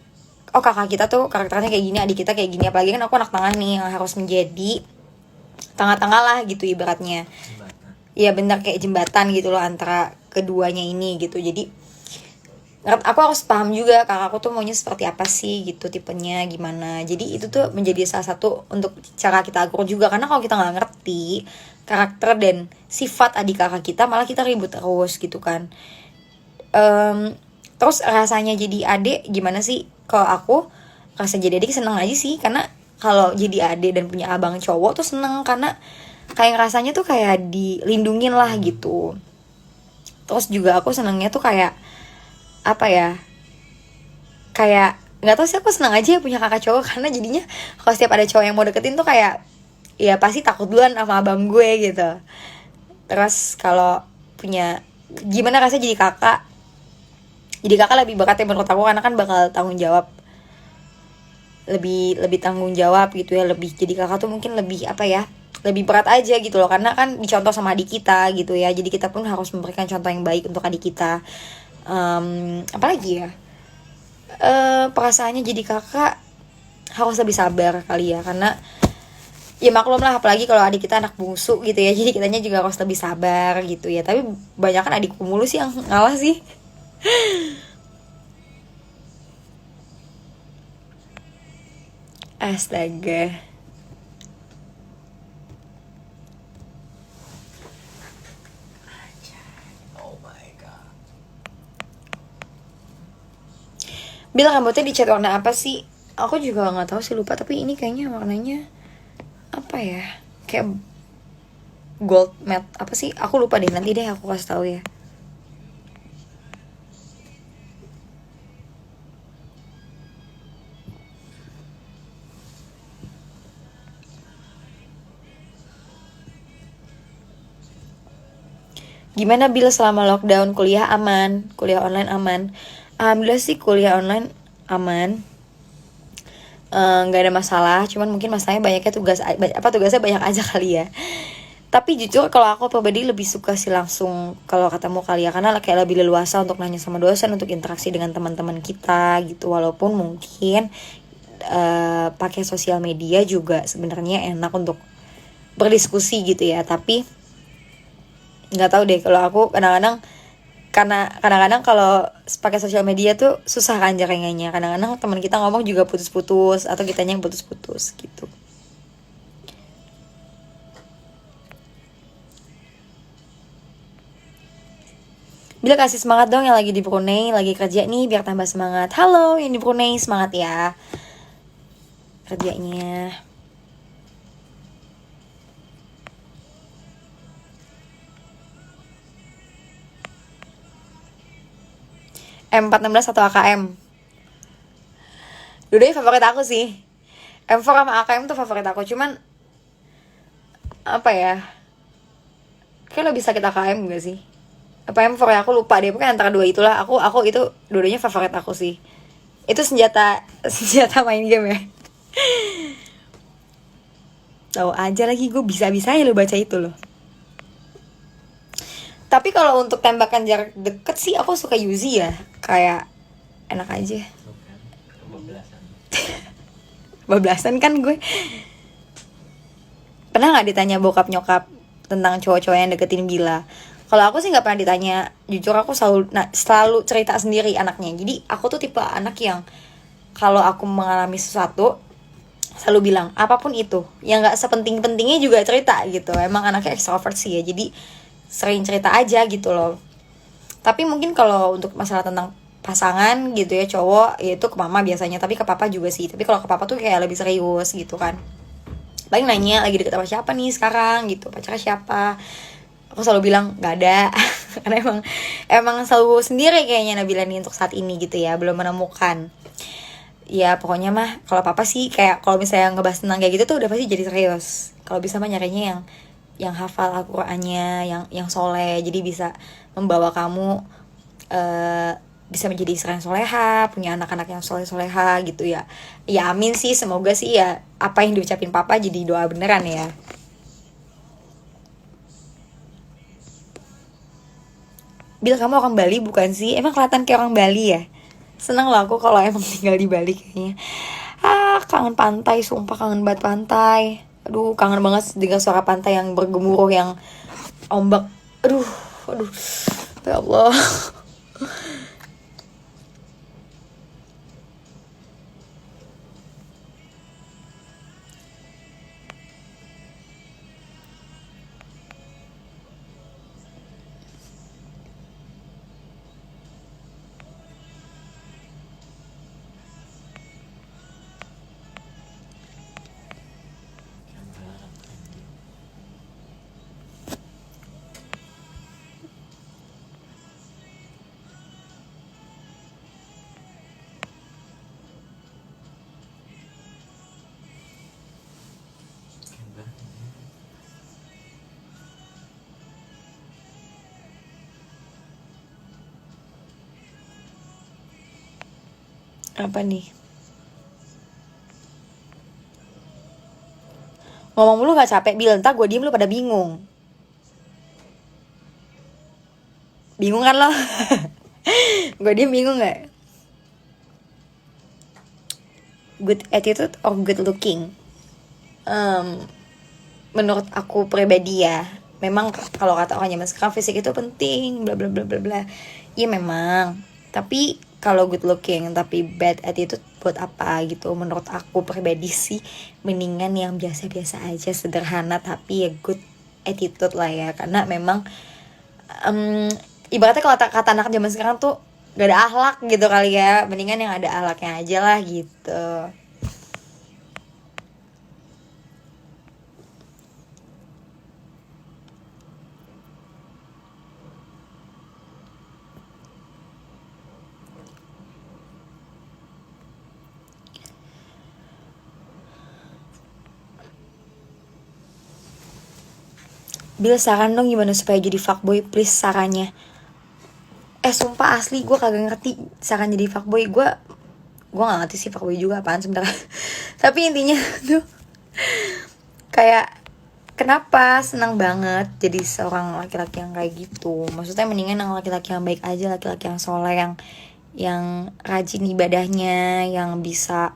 oh kakak kita tuh karakternya kayak gini, adik kita kayak gini, apalagi kan aku anak tengah nih yang harus menjadi tengah-tengah lah gitu ibaratnya. Iya benar, kayak jembatan gitu loh antara keduanya ini gitu. Jadi aku harus paham juga kakakku tuh maunya seperti apa sih gitu, tipenya gimana. Jadi itu tuh menjadi salah satu untuk cara kita akur juga, karena kalau kita nggak ngerti karakter dan sifat adik kakak kita, malah kita ribut terus gitu kan. Terus rasanya jadi adik gimana sih? Kalau aku rasa jadi adik seneng aja sih, karena kalau jadi adik dan punya abang cowok tuh seneng, karena kayak rasanya tuh kayak dilindungin lah gitu. Terus juga aku senengnya tuh kayak apa ya, kayak nggak tahu sih, aku seneng aja punya kakak cowok, karena jadinya kalau setiap ada cowok yang mau deketin tuh kayak ya pasti takut duluan sama abang gue gitu. Terus kalau punya, gimana rasanya jadi kakak lebih berat ya menurut aku, karena kan bakal tanggung jawab, lebih tanggung jawab gitu ya, lebih, jadi kakak tuh mungkin lebih apa ya, lebih berat aja gitu loh, karena kan dicontoh sama adik kita gitu ya, jadi kita pun harus memberikan contoh yang baik untuk adik kita. Apalagi ya, perasaannya jadi kakak harus lebih sabar kali ya, karena ya maklum lah, apalagi kalau adik kita anak bungsu gitu ya, jadi kitanya juga harus lebih sabar gitu ya. Tapi banyak kan adikku mulu sih yang ngalah sih. Astaga. Oh my god. Bilang rambutnya dicat warna apa sih? Aku juga nggak tahu sih, lupa. Tapi ini kayaknya warnanya apa ya? Kayak gold matte apa sih? Aku lupa deh. Nanti deh aku kasih tahu ya. Gimana Bil selama lockdown, kuliah aman? Kuliah online aman? Alhamdulillah sih kuliah online aman. Nggak ada masalah, cuman mungkin masalahnya banyaknya tugasnya banyak aja kali ya. Tapi jujur kalau aku pribadi lebih suka sih langsung kalau ketemu kali ya, karena kayak lebih leluasa untuk nanya sama dosen, untuk interaksi dengan teman-teman kita gitu. Walaupun mungkin pakai sosial media juga sebenarnya enak untuk berdiskusi gitu ya, tapi nggak tahu deh kalau aku kadang-kadang, karena kadang-kadang kalau pakai sosial media tuh susah kan jaringannya. Kadang-kadang teman kita ngomong juga putus-putus atau kitanya yang putus-putus gitu. Bila kasih semangat dong yang lagi di Brunei, lagi kerja nih biar tambah semangat. Halo yang di Brunei, semangat ya kerjanya. M416 atau AKM? Dua-duanya favorit aku sih. M4 sama AKM tuh favorit aku, cuman apa ya, kayak lebih sakit AKM gak sih? Apa M4 ya, aku lupa deh, pokoknya antara dua itulah. Aku itu dua-duanya favorit aku sih. Itu senjata senjata main game ya. Tahu aja lagi, gue bisa-bisa ya lo baca itu loh. Tapi kalau untuk tembakan jarak deket sih aku suka Uzi ya, kayak enak aja. Bukan. Kebablasan. Bablasan kan gue. Pernah nggak ditanya bokap nyokap tentang cowok-cowok yang deketin Bila? Kalau aku sih nggak pernah ditanya. Jujur aku selalu cerita sendiri anaknya. Jadi aku tuh tipe anak yang kalau aku mengalami sesuatu selalu bilang apapun itu, yang nggak sepenting-pentingnya juga cerita gitu. Emang anaknya extrovert sih ya, jadi sering cerita aja gitu loh. Tapi mungkin kalau untuk masalah tentang pasangan gitu ya, cowok ya itu ke mama biasanya, tapi ke papa juga sih. Tapi kalau ke papa tuh kayak lebih serius gitu kan. Paling nanya lagi deket sama siapa nih sekarang gitu, pacarnya siapa. Aku selalu bilang nggak ada. Karena emang selalu sendiri kayaknya Nabila nih untuk saat ini gitu ya, belum menemukan. Ya pokoknya mah kalau papa sih kayak kalau misalnya ngebahas tentang kayak gitu tuh udah pasti jadi serius. Kalau bisa mah nyarinya yang hafal Al-Qur'annya, yang soleh, jadi bisa membawa kamu bisa menjadi istri yang soleha, punya anak-anak yang soleh-soleha gitu ya. Ya amin sih, semoga sih ya apa yang diucapin papa jadi doa beneran ya. Bil, kamu orang Bali bukan sih? Emang kelihatan kayak orang Bali ya? Seneng lah aku kalau emang tinggal di Bali kayaknya. Kangen pantai, sumpah kangen banget pantai. Aduh, kangen banget dengan suara pantai yang bergemuruh, yang ombak. Aduh, aduh. Ya Allah. Apa nih? Ngomong mulu gak capek, Bil? Ntar gue diem lu pada bingung. Bingung kan lo? Gue diem bingung gak? good attitude or good looking. Menurut aku pribadi ya, memang kalau kata orang zaman sekarang fisik itu penting, bla bla bla bla bla. Iya memang. Tapi kalau good looking tapi bad attitude buat apa gitu? Menurut aku pribadi sih mendingan yang biasa-biasa aja, sederhana tapi ya good attitude lah ya. Karena memang ibaratnya kalau kata anak zaman sekarang tuh gak ada akhlak gitu kali ya. Mendingan yang ada akhlaknya aja lah gitu. Bil, saran dong gimana supaya jadi fuckboy, please sarannya. Sumpah asli gue kagak ngerti saran jadi fuckboy. Gue gak ngerti sih fuckboy juga apaan sebenarnya. Tapi intinya tuh kayak kenapa senang banget jadi seorang laki-laki yang kayak gitu. Maksudnya mendingan yang laki-laki yang baik aja, laki-laki yang soleh, yang rajin ibadahnya, yang bisa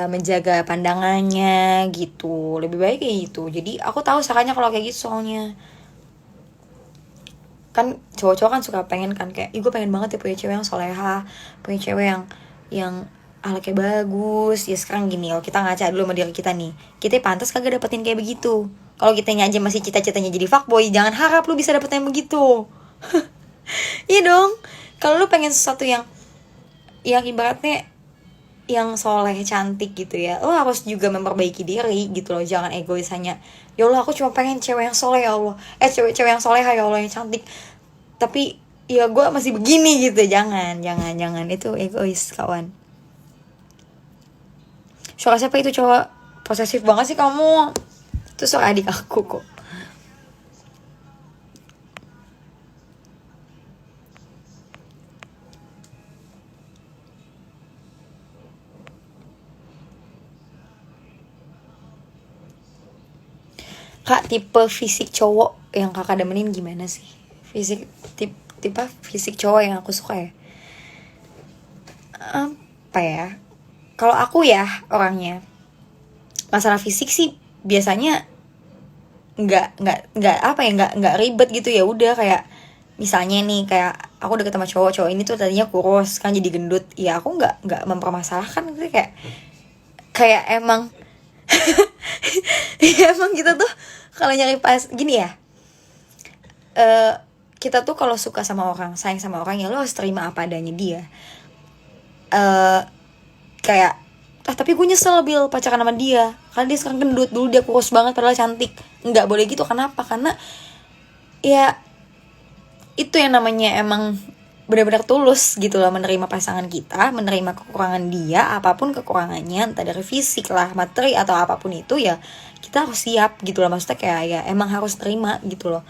menjaga pandangannya gitu. Lebih baik kayak gitu. Jadi aku tahu sarannya kalau kayak gitu, soalnya kan cowok-cowok kan suka pengen kan kayak, ih gue pengen banget ya punya cewek yang soleha, punya cewek yang ahlaknya bagus. Ya sekarang gini, kalau kita ngaca dulu sama diri kita nih, kita pantas kagak dapetin kayak begitu. Kalau kitanya aja masih cita-citanya jadi fuckboy, jangan harap lu bisa dapetin yang begitu. Iya dong. Kalau lu pengen sesuatu yang ibaratnya yang soleh, cantik gitu ya, lo harus juga memperbaiki diri gitu loh. Jangan egois hanya, ya Allah aku cuma pengen cewek yang soleh ya Allah, cewek yang soleh ya Allah, yang cantik, tapi ya gue masih begini gitu. Jangan itu egois kawan. Suara siapa itu cowok? Posesif banget sih kamu. Itu suara adik aku kok. Kak, tipe fisik cowok yang kakak demenin gimana sih? Tipe fisik cowok yang aku suka ya, apa ya, kalau aku ya orangnya masalah fisik sih biasanya nggak apa ya, nggak ribet gitu. Ya udah, kayak misalnya nih, kayak aku deket sama cowok ini tuh tadinya kurus kan jadi gendut, ya aku nggak mempermasalahkan gitu. Kayak emang ya emang kita tuh kalau nyari pas gini ya, kita tuh kalau suka sama orang, sayang sama orang, ya lo harus terima apa adanya dia. Kayak tapi gue nyesel Bil pacaran sama dia karena dia sekarang gendut, dulu dia kurus banget padahal cantik. Nggak boleh gitu. Kenapa? Karena ya itu yang namanya emang benar-benar tulus gitu loh, menerima pasangan kita, menerima kekurangan dia, apapun kekurangannya, entah dari fisik lah, materi atau apapun itu, ya kita harus siap gitu loh. Maksudnya kayak ya emang harus terima gitu loh.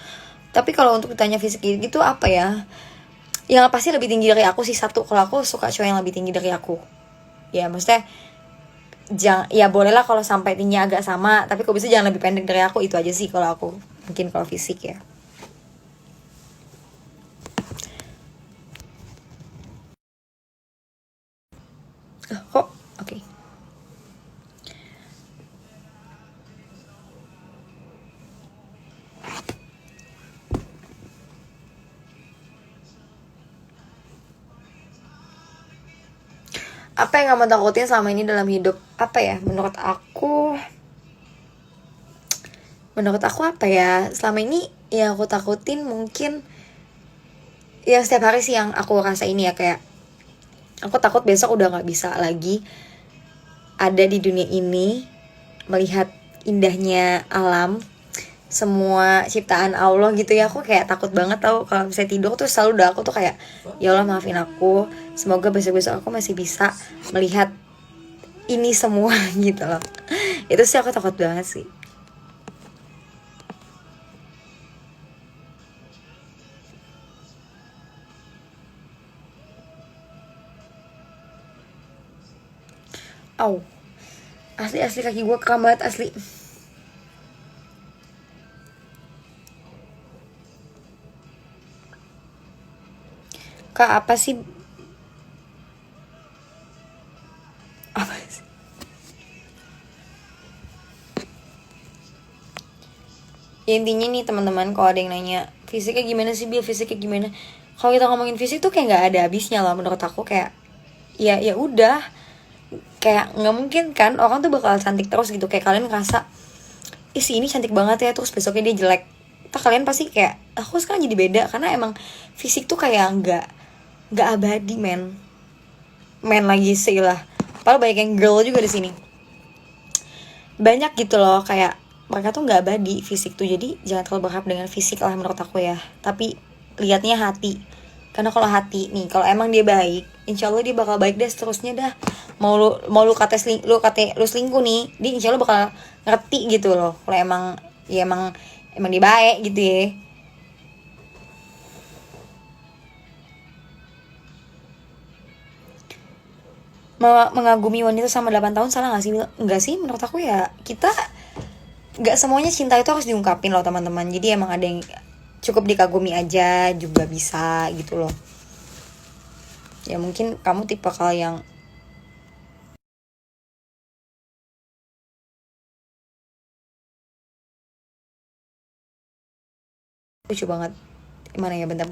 Tapi kalau untuk ditanya fisik gitu apa ya, yang pasti lebih tinggi dari aku sih satu. Kalau aku suka cowok yang lebih tinggi dari aku, ya maksudnya ya bolehlah kalau sampai tingginya agak sama, tapi kok bisa jangan lebih pendek dari aku. Itu aja sih kalau aku, mungkin kalau fisik ya. Kok oke. Apa yang kamu takutin selama ini dalam hidup? Apa ya, menurut aku apa ya, selama ini yang aku takutin mungkin yang setiap hari sih yang aku rasa ini ya, kayak aku takut besok udah nggak bisa lagi ada di dunia ini, melihat indahnya alam, semua ciptaan Allah gitu ya. Aku kayak takut banget tau kalau misalnya tidur tuh selalu udah aku tuh kayak, ya Allah maafin aku, semoga besok-besok aku masih bisa melihat ini semua gitu loh. Itu sih aku takut banget sih. Au, asli kaki gue kram banget asli. Kak, apa sih Ya, intinya nih teman-teman, kalau ada yang nanya fisiknya gimana sih Bil, fisiknya gimana, kalau kita ngomongin fisik tuh kayak nggak ada habisnya loh menurut aku. Kayak ya udah, kayak nggak mungkin kan orang tuh bakal cantik terus gitu. Kayak kalian ngerasa ih si ini cantik banget ya, terus besoknya dia jelek, kalian pasti kayak aku sekarang jadi beda. Karena emang fisik tuh kayak nggak abadi men lagi seilah. Padahal banyak yang girl juga di sini, banyak gitu loh, kayak mereka tuh nggak abadi fisik tuh. Jadi jangan terlalu berharap dengan fisik lah menurut aku ya, tapi lihatnya hati. Karena kalau hati nih, kalau emang dia baik, insya Allah dia bakal baik deh seterusnya dah. Mau lu kata lu selingkuh nih, dia insya Allah bakal ngerti gitu loh. Kalau emang ya emang dia baik gitu ya. Mengagumi wanita sama 8 tahun salah gak sih? Enggak sih, menurut aku ya kita nggak semuanya cinta itu harus diungkapin loh teman-teman. Jadi emang ada yang cukup dikagumi aja juga bisa gitu loh. Ya mungkin kamu tipe kal yang lucu banget. Mana ya, bentar.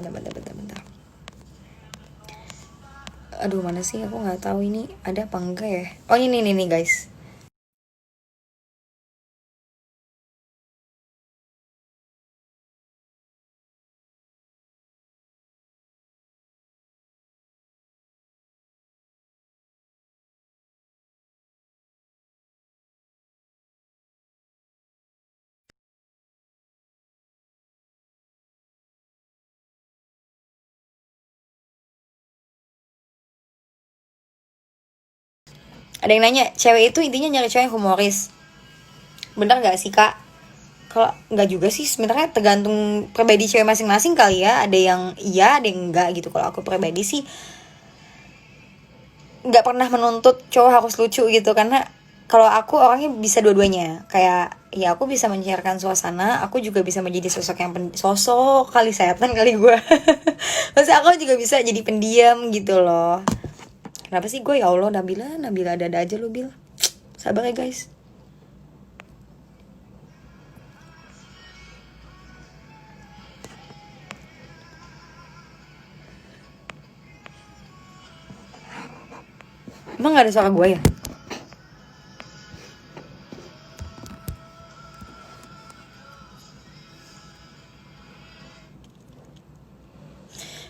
Aduh mana sih, aku nggak tahu ini ada apa enggak ya. Oh ini nih guys. Ada yang nanya, cewek itu intinya nyari cewek yang humoris. Bener nggak sih kak? Kalau nggak juga sih, sebenarnya tergantung pribadi cewek masing-masing kali ya. Ada yang iya, ada yang enggak gitu. Kalau aku pribadi sih nggak pernah menuntut cowok harus lucu gitu. Karena kalau aku orangnya bisa dua-duanya. Kayak ya aku bisa mencairkan suasana, aku juga bisa menjadi sosok yang sosok kali setan kali gue. Maksudnya aku juga bisa jadi pendiam gitu loh. Kenapa sih gue, ya Allah, Nabila ada aja lu Bil. Sabar ya guys. Emang gak ada suara gue ya?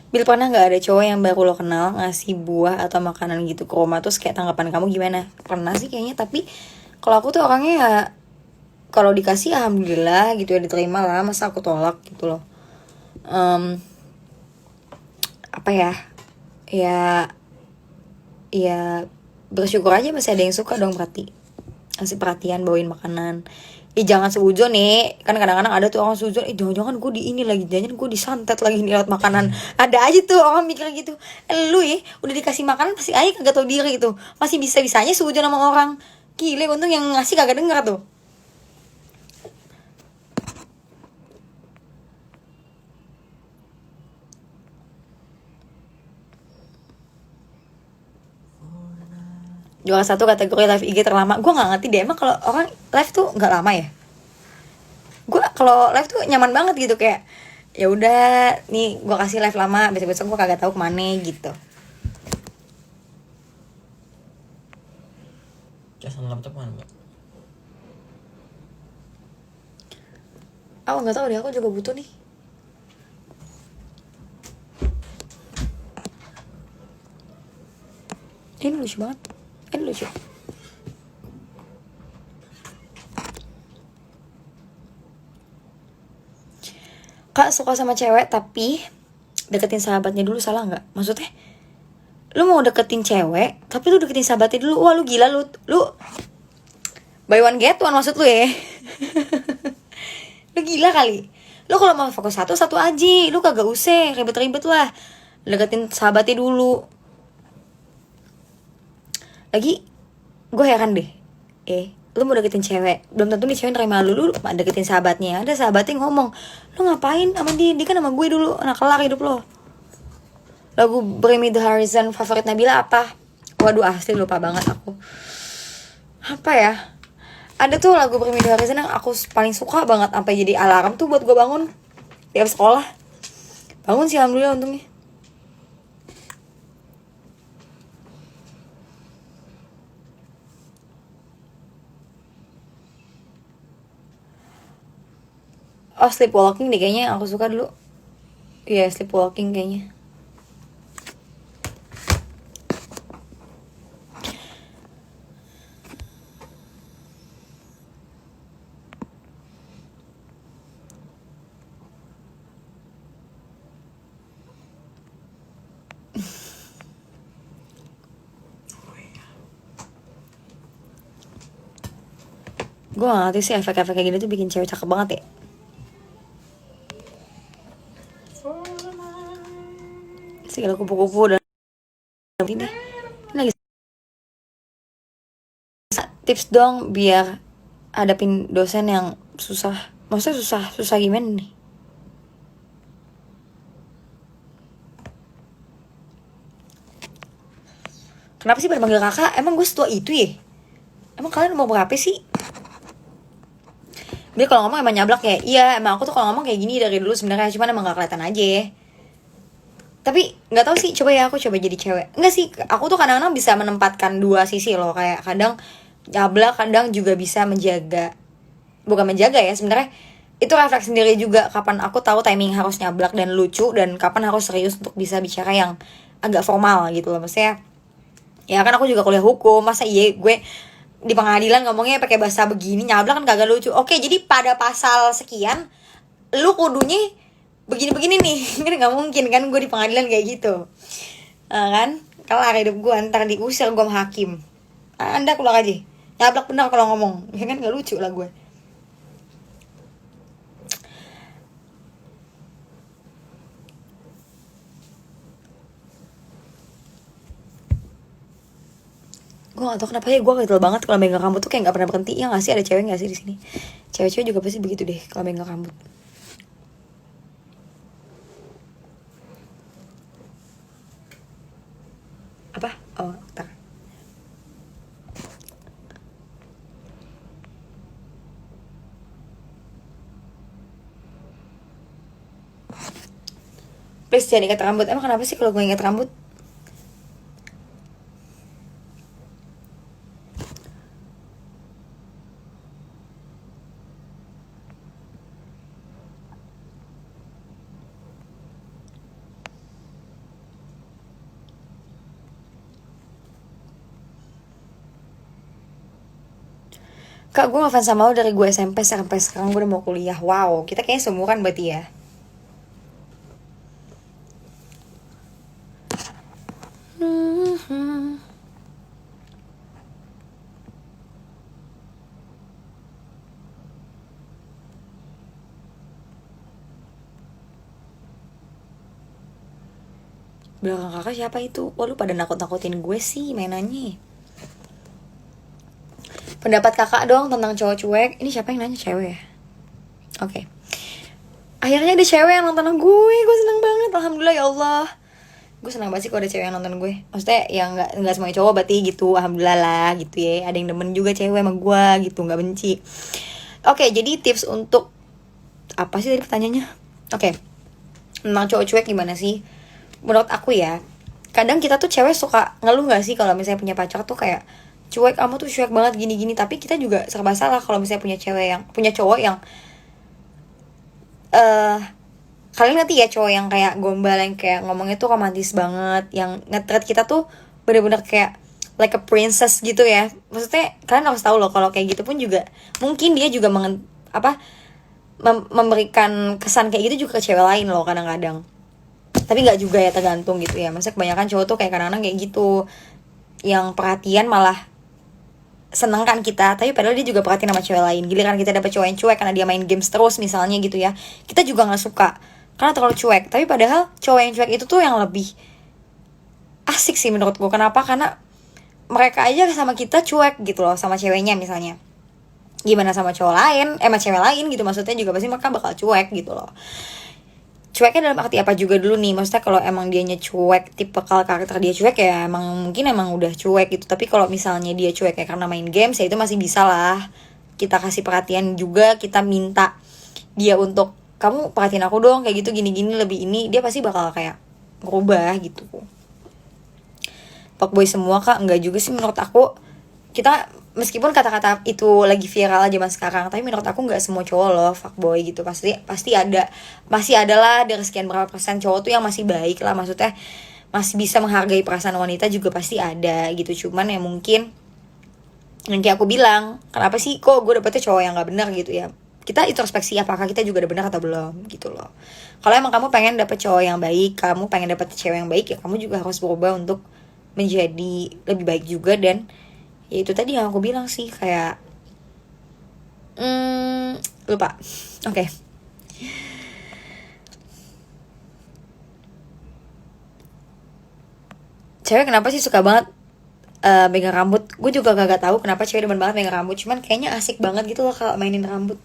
Bil, pernah gak ada cowok yang baru lo kenal ngasih buah atau makanan gitu ke rumah, terus kayak tanggapan kamu gimana? Pernah sih kayaknya, tapi kalau aku tuh orangnya ya kalau dikasih alhamdulillah gitu ya, diterima lah, masa aku tolak gitu loh. Apa ya, ya bersyukur aja masih ada yang suka dong, berarti ngasih perhatian, bawain makanan. Jangan seujon nih, kan kadang-kadang ada tuh orang seujon, jangan-jangan gue di ini lagi, jangan gue disantet lagi nih lewat makanan. Ada aja tuh orang mikir gitu. Lu ya udah dikasih makanan pasti aja kagak tau diri itu, masih bisa-bisanya seujon sama orang. Gile, untung yang ngasih kagak denger tuh. Juara satu kategori live IG terlama. Gue nggak ngerti deh, emang kalau orang live tuh nggak lama ya? Gue kalau live tuh nyaman banget gitu, kayak ya udah nih gue kasih live lama, besok-besok gue kagak tahu kemana gitu. Casan laptop mana mbak? Aku nggak tahu deh, aku juga butuh nih. Ini lucu banget. Ini lucu. Kak suka sama cewek tapi deketin sahabatnya dulu, salah nggak? Maksudnya lu mau deketin cewek tapi lu deketin sahabatnya dulu? Wah lu gila, lu buy one get one maksud lu ya? Lu gila kali. Lu kalau mau fokus satu aja, lu kagak usah ribet-ribet lah, deketin sahabatnya dulu. Lagi gue heran deh, lu mau deketin cewek, belum tentu nih cewek nerima lu deketin sahabatnya. Ada sahabatnya ngomong, lu ngapain sama dia kan sama gue dulu, anak kelar hidup lo. Lagu Bring Me The Horizon favorit Nabila apa? Waduh asli lupa banget aku. Apa ya, Ada tuh lagu Primitive Horizon yang aku paling suka banget, sampai jadi alarm tuh buat gue bangun tiap sekolah. Bangun sih alhamdulillah untungnya. Oh, Sleepwalking deh kayaknya yang aku suka dulu. Iya, Sleepwalking kayaknya. Gue gak ngerti sih efek-efek kayak gini tuh bikin cewek cakep banget ya. Segala kupu-kupu dan ini lagi tips dong biar hadapin dosen yang susah. Maksudnya susah gimana nih? Kenapa sih pada manggil kakak? Emang gue setua itu ya? Emang kalian mau berapa sih? Dia kalau ngomong emang nyablak ya. Iya, emang aku tuh kalau ngomong kayak gini dari dulu sebenarnya, cuman emang gak kelihatan aja. Tapi nggak tahu sih, coba ya aku coba jadi cewek. Enggak sih, aku tuh kadang-kadang bisa menempatkan dua sisi loh, kayak kadang nyablak, kadang juga bisa menjaga. Bukan menjaga ya, sebenarnya itu refleks sendiri juga kapan aku tahu timing harus nyablak dan lucu dan kapan harus serius untuk bisa bicara yang agak formal gitu loh. Maksudnya ya kan aku juga kuliah hukum, masa iya gue di pengadilan ngomongnya pakai bahasa begini nyablak kan kagak lucu. Oke, jadi pada pasal sekian lu kudunya begini-begini nih. Kan nggak mungkin kan gue di pengadilan kayak gitu. Kan kelar hidup gue, ntar diusir gue sama hakim. Anda keluar aja, nyablak bener kalau ngomong. Ya kan nggak lucu lah gue. Gue gak tau kenapa ya gue gatel banget kalau megang rambut tuh kayak gak pernah berhenti. Ya gak sih, ada cewek gak sih di sini? Cewek-cewek juga pasti begitu deh kalau megang rambut. Apa? Oh, ntar. Please jangan ikat rambut. Emang kenapa sih kalau gue ikat rambut? Kak, gue ngefans sama lo dari gue SMP sampai sekarang gue udah mau kuliah. Wow, kita kayaknya seumuran berarti ya. Belakang kakak siapa itu? Oh, lu pada nakut-nakutin gue sih mainannya. Pendapat kakak dong tentang cowok cuek. Ini siapa yang nanya, cewek ya? Oke. Akhirnya ada cewek yang nonton gue seneng banget, alhamdulillah ya Allah. Gue seneng banget sih kalau ada cewek yang nonton gue. Maksudnya yang nggak semuanya cowok berarti gitu, alhamdulillah lah gitu ya. Ada yang demen juga cewek sama gue gitu, nggak benci. Oke, jadi tips untuk apa sih tadi pertanyaannya? Oke, tentang cowok cuek gimana sih? Menurut aku ya, kadang kita tuh cewek suka ngeluh nggak sih kalau misalnya punya pacar tuh kayak cuek, kamu tuh cuek banget gini-gini. Tapi kita juga serba salah kalau misalnya punya cowok yang kalian ngerti ya, cowok yang kayak gombal, yang kayak ngomongnya tuh romantis banget, yang nge-treat kita tuh bener-bener kayak like a princess gitu ya. Maksudnya kalian harus tahu loh kalau kayak gitu pun juga mungkin dia juga memberikan kesan kayak gitu juga ke cewek lain loh kadang-kadang. Tapi nggak juga ya, tergantung gitu ya. Maksudnya kebanyakan cowok tuh kayak kadang-kadang kayak gitu, yang perhatian malah seneng kan kita, tapi padahal dia juga perhatian sama cewek lain. Giliran kita dapet cowok yang cuek karena dia main games terus misalnya gitu ya, kita juga nggak suka karena terlalu cuek. Tapi padahal cowok yang cuek itu tuh yang lebih asik sih menurut gue. Kenapa? Karena mereka aja sama kita cuek gitu loh, sama ceweknya misalnya. Gimana sama cowok lain, sama cewek lain gitu, maksudnya juga pasti mereka bakal cuek gitu loh. Cueknya dalam arti apa juga dulu nih? Maksudnya kalau emang dianya cuek, tipe karakter dia cuek ya emang mungkin emang udah cuek gitu. Tapi kalau misalnya dia cuek ya karena main games ya itu masih bisa lah. kita kasih perhatian juga, kita minta dia untuk kamu perhatiin aku dong kayak gitu gini-gini lebih ini, dia pasti bakal kayak berubah gitu. Fuckboy semua kak? Enggak juga sih menurut aku. Kita meskipun kata-kata itu lagi viral zaman sekarang, tapi menurut aku nggak semua cowok loh fuckboy gitu. Pasti ada, masih ada lah dari sekian berapa persen cowok tuh yang masih baik lah, maksudnya masih bisa menghargai perasaan wanita juga pasti ada gitu. Cuman ya mungkin yang kayak aku bilang, kenapa sih kok gue dapetnya cowok yang nggak benar gitu ya, kita introspeksi apakah kita juga udah benar atau belum gitu loh. Kalau emang kamu pengen dapet cowok yang baik, kamu pengen dapet cewek yang baik, ya kamu juga harus berubah untuk menjadi lebih baik juga. Dan ya itu tadi yang aku bilang sih, kayak lupa. Oke. Cewek kenapa sih suka banget megang rambut? Gue juga gak tahu kenapa cewek demen banget megang rambut, cuman kayaknya asik banget gitu loh kalau mainin rambut.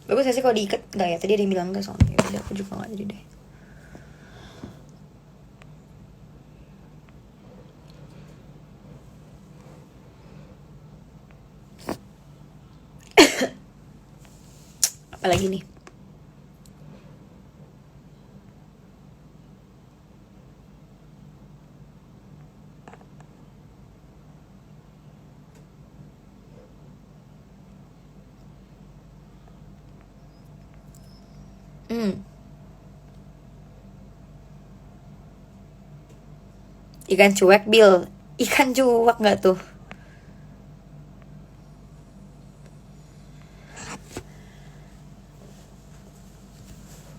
Bagus gak sih kalau diikat? Enggak ya, tadi ada yang bilang enggak soalnya. Ya udah, aku juga gak jadi deh. Apalagi nih? Ikan cuek, Bill. Ikan cuek gak tuh?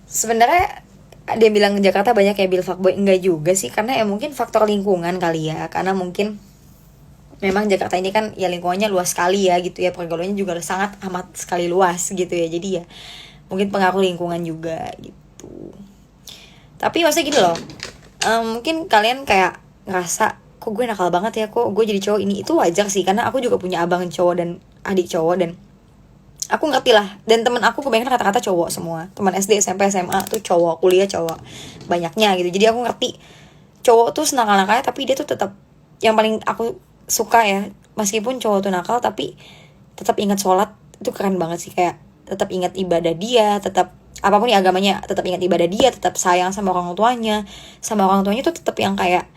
Sebenarnya ada yang bilang Jakarta banyak kayak Bill fuckboy. Enggak juga sih, karena ya mungkin faktor lingkungan kali ya. Karena mungkin memang Jakarta ini kan ya lingkungannya luas sekali ya gitu ya, pergaulannya juga sangat amat sekali luas gitu ya. Jadi ya mungkin pengaruh lingkungan juga gitu. Tapi maksudnya gini loh, mungkin kalian kayak ngerasa kok gue nakal banget ya, kok gue jadi cowok ini. Itu wajar sih, karena aku juga punya abang cowok dan adik cowok, dan aku ngerti lah. Dan temen aku kebanyakan kata-kata cowok semua, teman SD SMP SMA tuh cowok, kuliah cowok banyaknya gitu. Jadi aku ngerti cowok tuh senakal-nakalnya, tapi dia tuh tetap, yang paling aku suka ya, meskipun cowok tuh nakal tapi tetap ingat sholat. Itu keren banget sih, kayak tetap ingat ibadah dia, tetap apapun ya agamanya, tetap ingat ibadah dia, tetap sayang sama orang tuanya. Sama orang tuanya tuh tetap yang kayak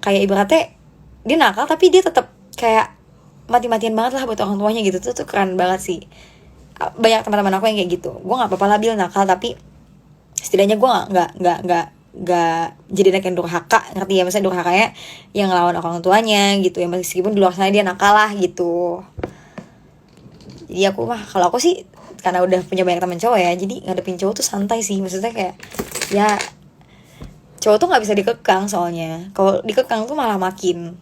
ibaratnya dia nakal tapi dia tetap kayak mati-matian banget lah buat orang tuanya gitu. Tuh keren banget sih. Banyak teman-teman aku yang kayak gitu. Gue nggak apa-apa lah Bil nakal, tapi setidaknya gue nggak jadi anak yang durhaka, ngerti ya? Misalnya durhakanya yang ngelawan orang tuanya gitu ya, meskipun di luar sana dia nakal lah gitu. Jadi aku mah, kalau aku sih karena udah punya banyak teman cowok ya, jadi ngadepin cowok tuh santai sih. Maksudnya kayak ya cowok tuh nggak bisa dikekang, soalnya kalau dikekang tuh malah makin,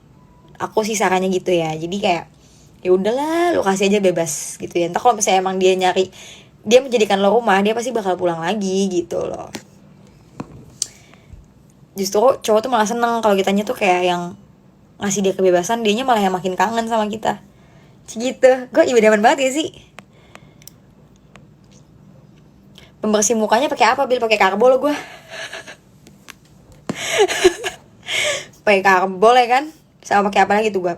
aku sih sarannya gitu ya. Jadi kayak ya udahlah, lu kasih aja bebas gitu ya. Entah kalau misalnya emang dia nyari, dia menjadikan lo rumah, dia pasti bakal pulang lagi gitu loh. Justru cowok tuh malah seneng kalau kitanya tuh kayak yang ngasih dia kebebasan, dianya malah yang makin kangen sama kita gitu. Gue ibadah banget ya sih. Pembersih mukanya pakai apa Bil? Pakai karbol gue. Pakai karbol ya kan? Sama pakai apa lagi tuh gue?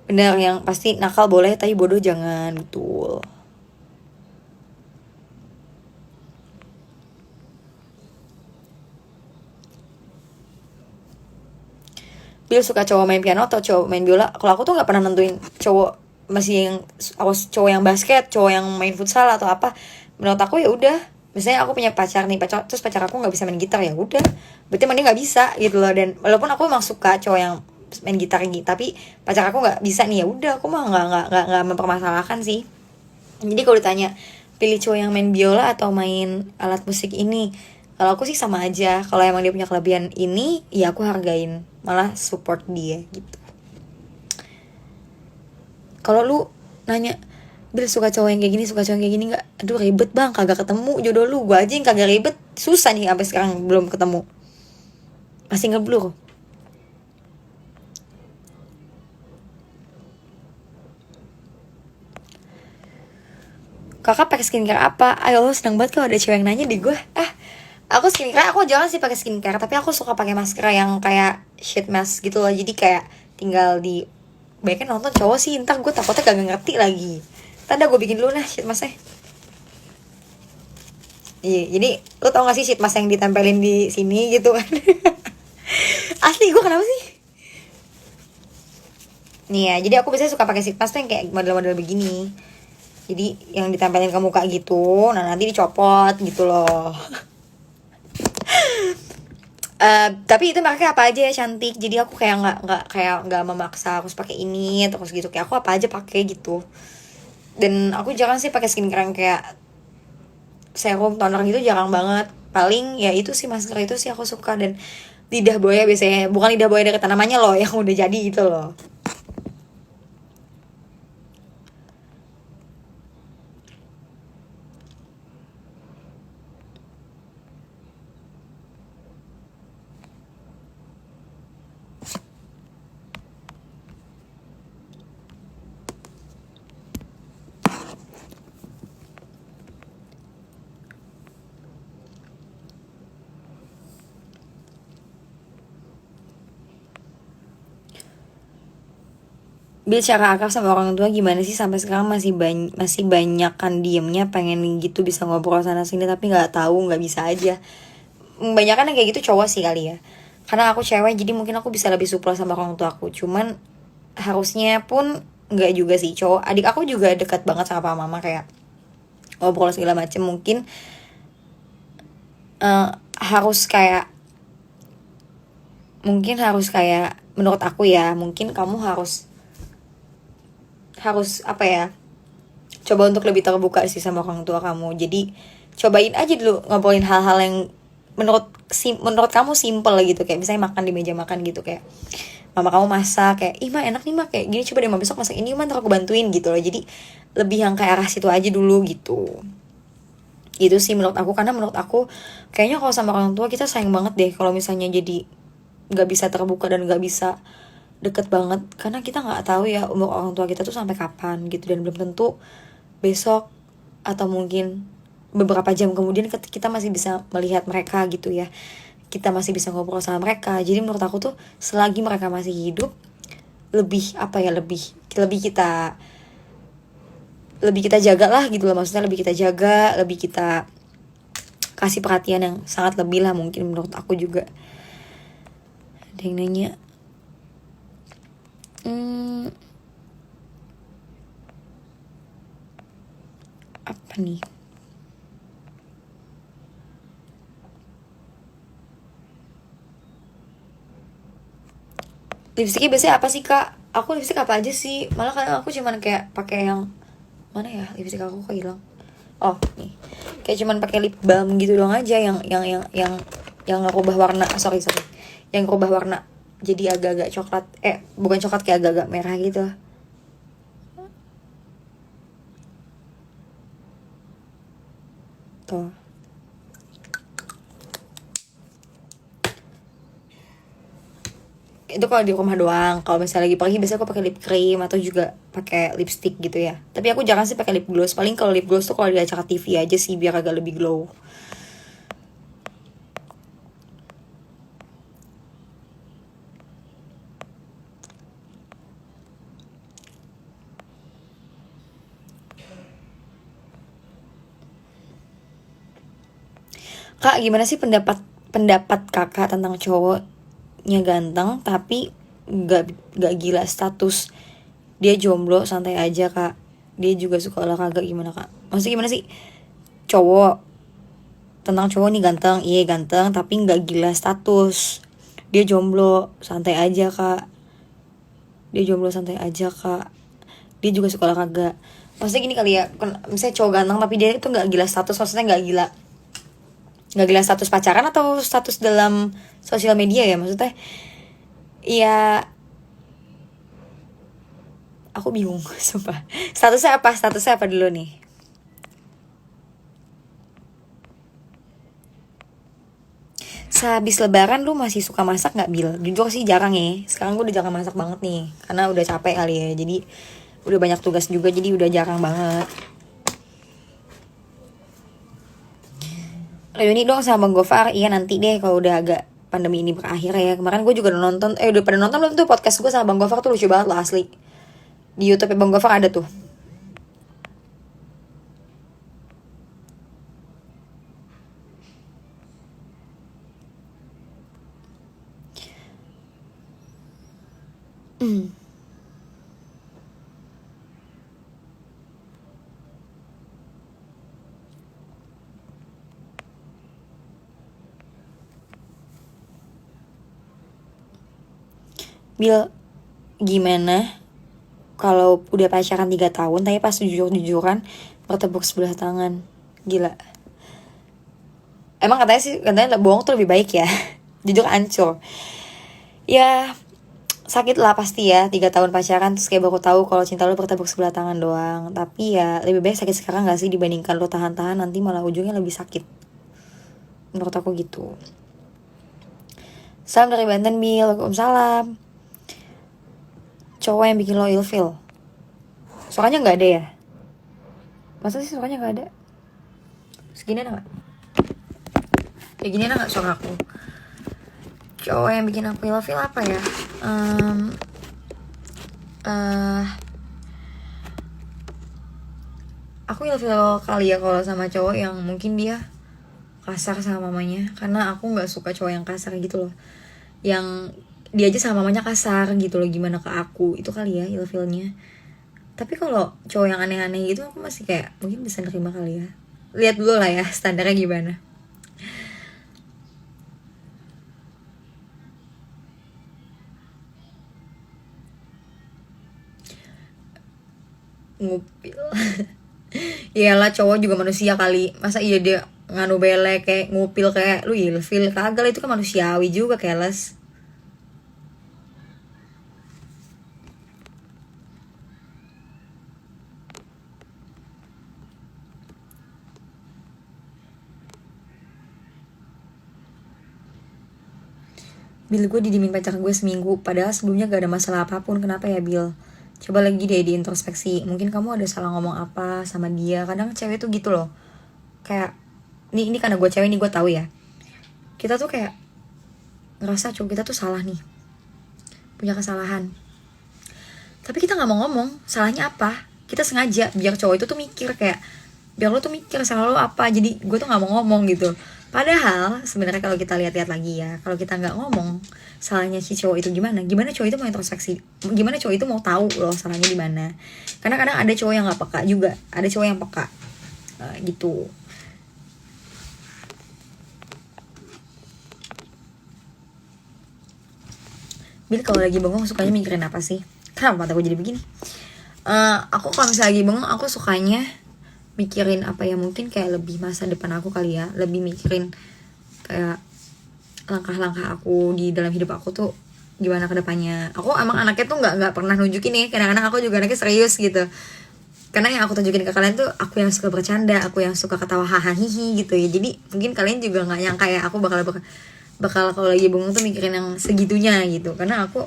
Bener, yang pasti nakal boleh tapi bodoh jangan, betul. Bil suka cowok main piano atau cowok main biola? Kalau aku tuh nggak pernah nentuin cowok, masih yang cowok yang basket, cowok yang main futsal atau apa. Menurut aku ya udah, misalnya aku punya pacar nih, terus pacar aku nggak bisa main gitar, ya udah berarti emang dia nggak bisa gitu loh. Dan walaupun aku emang suka cowok yang main gitar gitu, tapi pacar aku nggak bisa nih, ya udah aku mah nggak mempermasalahkan sih. Jadi kalau ditanya pilih cowok yang main biola atau main alat musik ini, kalau aku sih sama aja. Kalau emang dia punya kelebihan ini, ya aku hargain, malah support dia gitu. Kalau lu nanya, Bil suka cowok yang kayak gini, suka cowok yang kayak gini nggak? Aduh ribet bang, kagak ketemu jodoh lu. Gue aja yang kagak ribet, susah nih sampai sekarang belum ketemu, masih ngeblur. kakak pakai skincare apa? Ayo, seneng banget kalau ada cewek yang nanya di gue. Aku skincare, aku jarang sih pakai skincare, tapi aku suka pakai masker yang kayak sheet mask gitu loh. Jadi kayak tinggal di, banyak nonton cowok sih, entar gue takutnya kagak ngerti lagi. Tadi gue bikin dulu nah sheet masknya. Iya, jadi lo tau gak sih sheet mask yang ditempelin di sini gitu kan? Asli gue kenapa sih? Nih ya, jadi aku biasanya suka pakai sheet mask tuh yang kayak model-model begini. Jadi yang ditempelin ke muka gitu, nah nanti dicopot gitu loh. Tapi itu mereka apa aja ya cantik, jadi aku kayak nggak memaksa harus pakai ini terus gitu, kayak aku apa aja pakai gitu. Dan aku jarang sih pakai skincare yang kayak serum toner gitu, jarang banget. Paling ya itu sih masker itu sih aku suka. Dan lidah buaya biasanya, bukan lidah buaya dari tanamannya loh, yang udah jadi gitu loh. Bil, cara akrab sama orang tua gimana sih? Sampai sekarang masih banyak kan diemnya, pengen gitu bisa ngobrol sana sini tapi nggak tahu, nggak bisa aja. Banyak kan yang kayak gitu cowok sih kali ya. Karena aku cewek jadi mungkin aku bisa lebih supel sama orang tua aku. Cuman harusnya pun nggak juga sih. Cowok adik aku juga dekat banget sama papa mama, kayak ngobrol segala macem. Mungkin eh, harus kayak menurut aku ya, mungkin kamu harus apa ya, coba untuk lebih terbuka sih sama orang tua kamu. Jadi cobain aja dulu ngobrolin hal-hal yang menurut kamu simple gitu, kayak misalnya makan di meja makan gitu, kayak mama kamu masak kayak, ih mah enak nih mah kayak gini, coba deh mah besok masak ini mah, ntar aku bantuin gitu loh. Jadi lebih yang kayak arah situ aja dulu gitu. Itu sih menurut aku, karena menurut aku kayaknya kalau sama orang tua kita sayang banget deh kalau misalnya jadi nggak bisa terbuka dan nggak bisa deket banget, karena kita nggak tahu ya umur orang tua kita tuh sampai kapan gitu, dan belum tentu besok atau mungkin beberapa jam kemudian kita masih bisa melihat mereka gitu ya, kita masih bisa ngobrol sama mereka. Jadi menurut aku tuh selagi mereka masih hidup, lebih apa ya, lebih kita jaga lah gitu loh, maksudnya lebih kita jaga, lebih kita kasih perhatian yang sangat lebih lah mungkin menurut aku juga. Ada yang nanya, apa nih? Lipstiknya biasanya apa sih kak? Aku lipstik apa aja sih? Malah kadang aku cuman kayak pakai yang mana ya, lipstik aku kok hilang. Oh nih, kayak cuman pakai lip balm gitu doang aja, yang ngerubah warna, sorry, yang ngerubah warna jadi agak-agak coklat, bukan coklat, kayak agak-agak merah gitu. Tuh. Itu kalau di rumah doang. Kalau misalnya lagi pergi biasanya aku pakai lip cream atau juga pakai lipstick gitu ya. Tapi aku jarang sih pakai lip gloss. Paling kalau lip gloss tuh kalau di acara TV aja sih, biar agak lebih glow. Kak, gimana sih pendapat pendapat kakak tentang cowoknya ganteng tapi nggak gila status, dia jomblo santai aja kak, dia juga suka olahraga, gimana kak? Maksudnya gimana sih, cowok, tentang cowok nih ganteng, iya ganteng tapi nggak gila status, dia jomblo santai aja kak, dia juga suka olahraga. Maksudnya gini kali ya, misalnya cowok ganteng tapi dia itu nggak gila status, maksudnya nggak gila status pacaran atau status dalam sosial media ya, maksudnya ya aku bingung sumpah. Statusnya apa dulu nih? Sehabis lebaran lu masih suka masak nggak, Bil? Jujur sih jarang ya, sekarang gue udah jarang masak banget nih karena udah capek kali ya, jadi udah banyak tugas juga, jadi udah jarang banget. reuni dong sama Bang Gofar. Iya nanti deh kalau udah agak pandemi ini berakhir ya. Kemarin gue juga udah nonton, udah pada nonton belum tuh podcast gue sama Bang Gofar tuh lucu banget loh asli. Di YouTube Bang Gofar ada tuh. Bil, gimana kalau udah pacaran 3 tahun tapi pas jujur-jujuran bertepuk sebelah tangan? Gila. Emang katanya bohong tuh lebih baik ya. Jujur hancur. Ya sakit lah pasti ya 3 tahun pacaran terus kayak baru tahu kalau cinta lo bertepuk sebelah tangan doang. Tapi ya lebih baik sakit sekarang gak sih dibandingkan lo tahan-tahan nanti malah ujungnya lebih sakit. Menurut aku gitu. Salam dari Banten, Bil. Waalaikumsalam. Cowok yang bikin lo ilfeel. Suaranya gak ada ya? Masa sih suaranya gak ada? Segini ada gak? Kayak gini ada gak suara aku? Cowok yang bikin aku ilfeel apa ya? Aku ilfeel kali ya kalau sama cowok yang mungkin dia kasar sama mamanya. Karena aku gak suka cowok yang kasar gitu loh. Yang dia aja sama mamanya kasar gitu loh, gimana ke aku. Itu kali ya ilfeelnya. Tapi kalau cowok yang aneh-aneh gitu aku masih kayak mungkin bisa nerima kali ya. Lihat dulu lah ya standarnya gimana. Ngupil. Iyalah cowok juga manusia kali. Masa iya dia nganu belek kayak ngupil kayak lu ilfil? Kagak lah, itu kan manusiawi juga keles. Bil, gue didimin pacar gue seminggu padahal sebelumnya gak ada masalah apapun. Kenapa ya Bil? Coba lagi deh diintrospeksi. Mungkin kamu ada salah ngomong apa sama dia. Kadang cewek tuh gitu loh. Kayak ini karena gue cewek nih, gue tahu ya. Kita tuh kayak ngerasa cowok kita tuh salah nih. Punya kesalahan. Tapi kita nggak mau ngomong salahnya apa. Kita sengaja biar cowok itu tuh mikir kayak biar lo tuh mikir salah lo apa. Jadi gue tuh nggak mau ngomong gitu. Padahal sebenarnya kalau kita lihat-lihat lagi ya, kalau kita nggak ngomong salahnya si cowok itu gimana cowok itu mau introspeksi, gimana cowok itu mau tahu loh salahnya di mana. Karena kadang ada cowok yang nggak peka juga, ada cowok yang peka gitu. Bil, kalau lagi bengong sukanya mikirin apa sih? Kenapa mata gue jadi begini? Aku kalau misalnya lagi bengong aku sukanya mikirin apa ya, mungkin kayak lebih masa depan aku kali ya, lebih mikirin kayak langkah-langkah aku di dalam hidup aku tuh gimana ke depannya. Aku emang anaknya tuh nggak pernah nunjukin nih, kadang-kadang aku juga anaknya serius gitu. Karena yang aku tunjukin ke kalian tuh aku yang suka bercanda, aku yang suka ketawa hahaha gitu ya. Jadi mungkin kalian juga nggak nyangka ya aku bakal kalau lagi bengong tuh mikirin yang segitunya gitu. Karena aku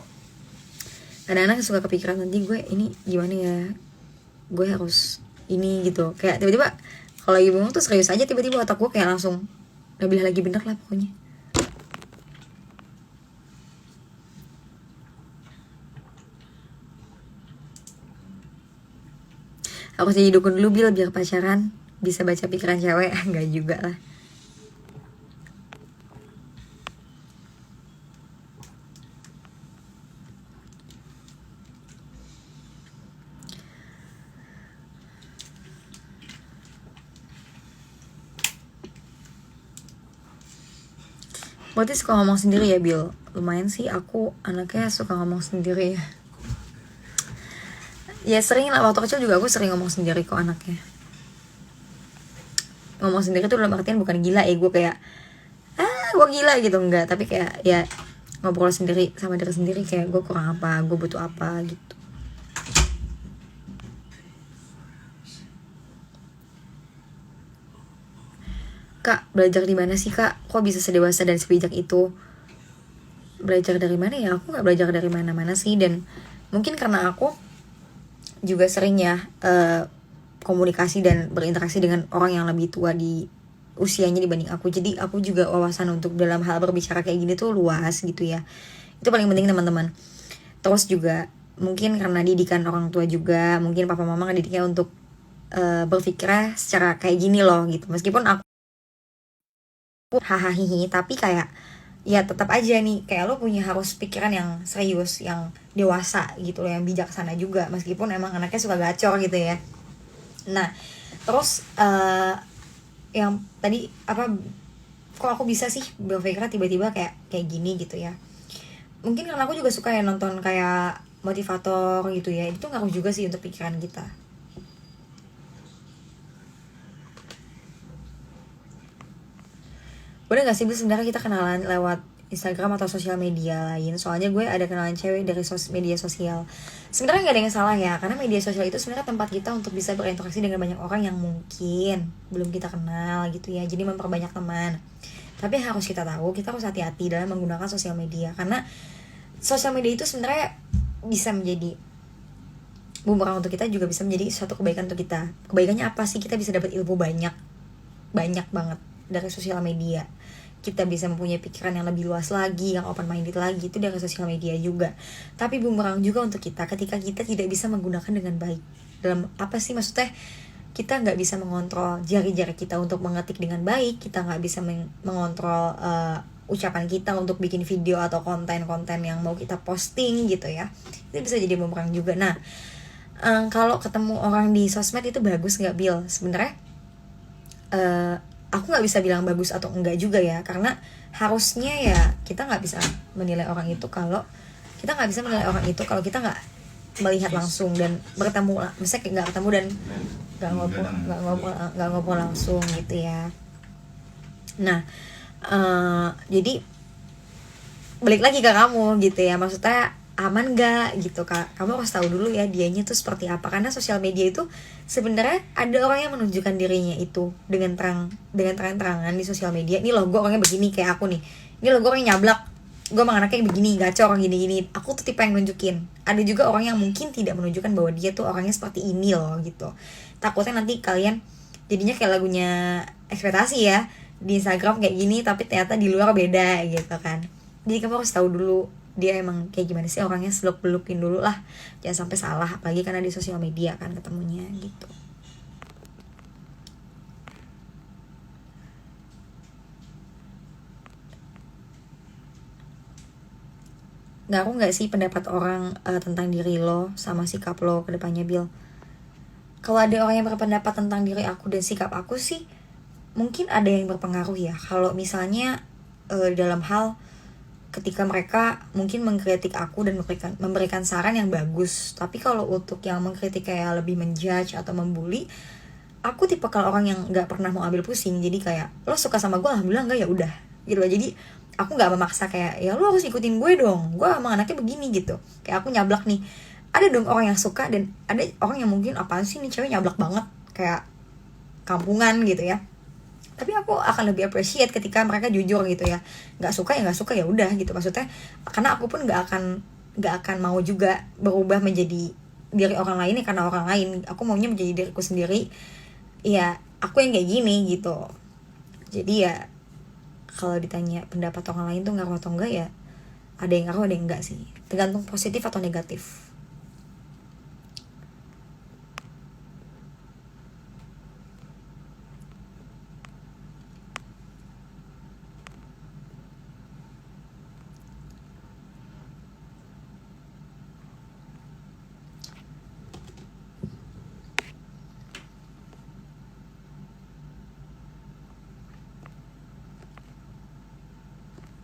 kadang-kadang suka kepikiran nanti gue ini gimana ya, gue harus ini gitu. Kayak tiba-tiba kalau lagi bengong tuh serius aja, tiba-tiba otak gue kayak langsung nggak lagi bener lah pokoknya. Aku jadi dukun dulu Bil biar pacaran bisa baca pikiran cewek. Enggak juga lah. Berarti suka ngomong sendiri ya Bil? Lumayan sih, aku anaknya suka ngomong sendiri ya. Ya sering lah, waktu kecil juga aku sering ngomong sendiri kok anaknya. Ngomong sendiri tuh dalam artian bukan gila ya, gue kayak gue gila gitu, enggak. Tapi kayak ya ngobrol sendiri sama diri sendiri, kayak gue kurang apa, gue butuh apa gitu. Kak, belajar di mana sih kak? Kok bisa sedewasa dan sebijak itu? Belajar dari mana ya? Aku nggak belajar dari mana-mana sih. Dan mungkin karena aku juga sering ya komunikasi dan berinteraksi dengan orang yang lebih tua di usianya dibanding aku, jadi aku juga wawasan untuk dalam hal berbicara kayak gini tuh luas gitu ya. Itu paling penting teman-teman. Terus juga mungkin karena didikan orang tua juga, mungkin papa mama ngedidiknya untuk berpikirnya secara kayak gini loh gitu. Meskipun aku hahaha tapi kayak ya tetap aja nih, kayak lo punya harus pikiran yang serius, yang dewasa gitu loh, yang bijaksana juga meskipun emang anaknya suka gacor gitu ya. Nah terus yang tadi apa, kok aku bisa sih berpikirnya tiba-tiba kayak gini gitu ya. Mungkin karena aku juga suka ya nonton kayak motivator gitu ya, itu ngaruh juga sih untuk pikiran kita. Boleh gak sih sebenarnya kita kenalan lewat Instagram atau sosial media lain? Soalnya gue ada kenalan cewek dari media sosial. Sebenarnya nggak ada yang salah ya, karena media sosial itu sebenarnya tempat kita untuk bisa berinteraksi dengan banyak orang yang mungkin belum kita kenal gitu ya. Jadi memperbanyak teman. Tapi harus kita tahu, kita harus hati-hati dalam menggunakan sosial media, karena sosial media itu sebenarnya bisa menjadi bumerang untuk kita, juga bisa menjadi suatu kebaikan untuk kita. Kebaikannya apa sih? Kita bisa dapat ilmu banyak banget dari sosial media. Kita bisa mempunyai pikiran yang lebih luas lagi, yang open minded lagi, itu dari sosial media juga. Tapi bumerang juga untuk kita ketika kita tidak bisa menggunakan dengan baik. Dalam apa sih maksudnya? Kita nggak bisa mengontrol jari-jari kita untuk mengetik dengan baik, kita nggak bisa mengontrol ucapan kita untuk bikin video atau konten-konten yang mau kita posting gitu ya. Itu bisa jadi bumerang juga. Nah, kalau ketemu orang di sosmed itu bagus nggak, Bill? Sebenarnya aku nggak bisa bilang bagus atau enggak juga ya, karena harusnya ya kita nggak bisa menilai orang itu kalau kita nggak melihat langsung dan bertemu, misalnya kayak nggak ketemu dan nggak ngobrol langsung gitu ya. Nah jadi balik lagi ke kamu gitu ya, maksudnya aman gak gitu kak, kamu harus tahu dulu ya dianya tuh seperti apa, karena sosial media itu sebenarnya ada orang yang menunjukkan dirinya itu dengan terang-terangan di sosial media. Ini loh gue orangnya begini kayak aku nih, ini loh gue orangnya nyablak, gue emang anaknya begini gacor gini-gini, aku tuh tipe yang nunjukin. Ada juga orang yang mungkin tidak menunjukkan bahwa dia tuh orangnya seperti ini loh gitu. Takutnya nanti kalian jadinya kayak lagunya ekspektasi ya, di Instagram kayak gini tapi ternyata di luar beda gitu kan. Jadi kamu harus tahu dulu dia emang kayak gimana sih orangnya, seluk-belukin dulu lah, jangan sampai salah, apalagi karena di sosial media kan ketemunya gitu. Ngaruh nggak sih pendapat orang tentang diri lo sama sikap lo ke depannya, Bill? Kalau ada orang yang berpendapat tentang diri aku dan sikap aku sih mungkin ada yang berpengaruh ya. Kalau misalnya dalam hal ketika mereka mungkin mengkritik aku dan memberikan saran yang bagus. Tapi kalau untuk yang mengkritik kayak lebih menjudge atau membuli, aku tipe kalau orang yang nggak pernah mau ambil pusing. Jadi kayak lo suka sama gue, alhamdulillah, nggak ya udah gitu loh. Jadi aku nggak memaksa kayak ya lo harus ikutin gue dong, gue emang anaknya begini gitu. Kayak aku nyablak nih, ada dong orang yang suka dan ada orang yang mungkin apaan sih nih cewek nyablak banget, kayak kampungan gitu ya. Tapi aku akan lebih appreciate ketika mereka jujur gitu ya, nggak suka ya udah gitu, maksudnya karena aku pun nggak akan mau juga berubah menjadi diri orang lain ya karena orang lain. Aku maunya menjadi diriku sendiri ya, aku yang kayak gini gitu. Jadi ya kalau ditanya pendapat orang lain tuh ngaruh atau enggak, ya ada yang ngaruh ada yang enggak sih, tergantung positif atau negatif.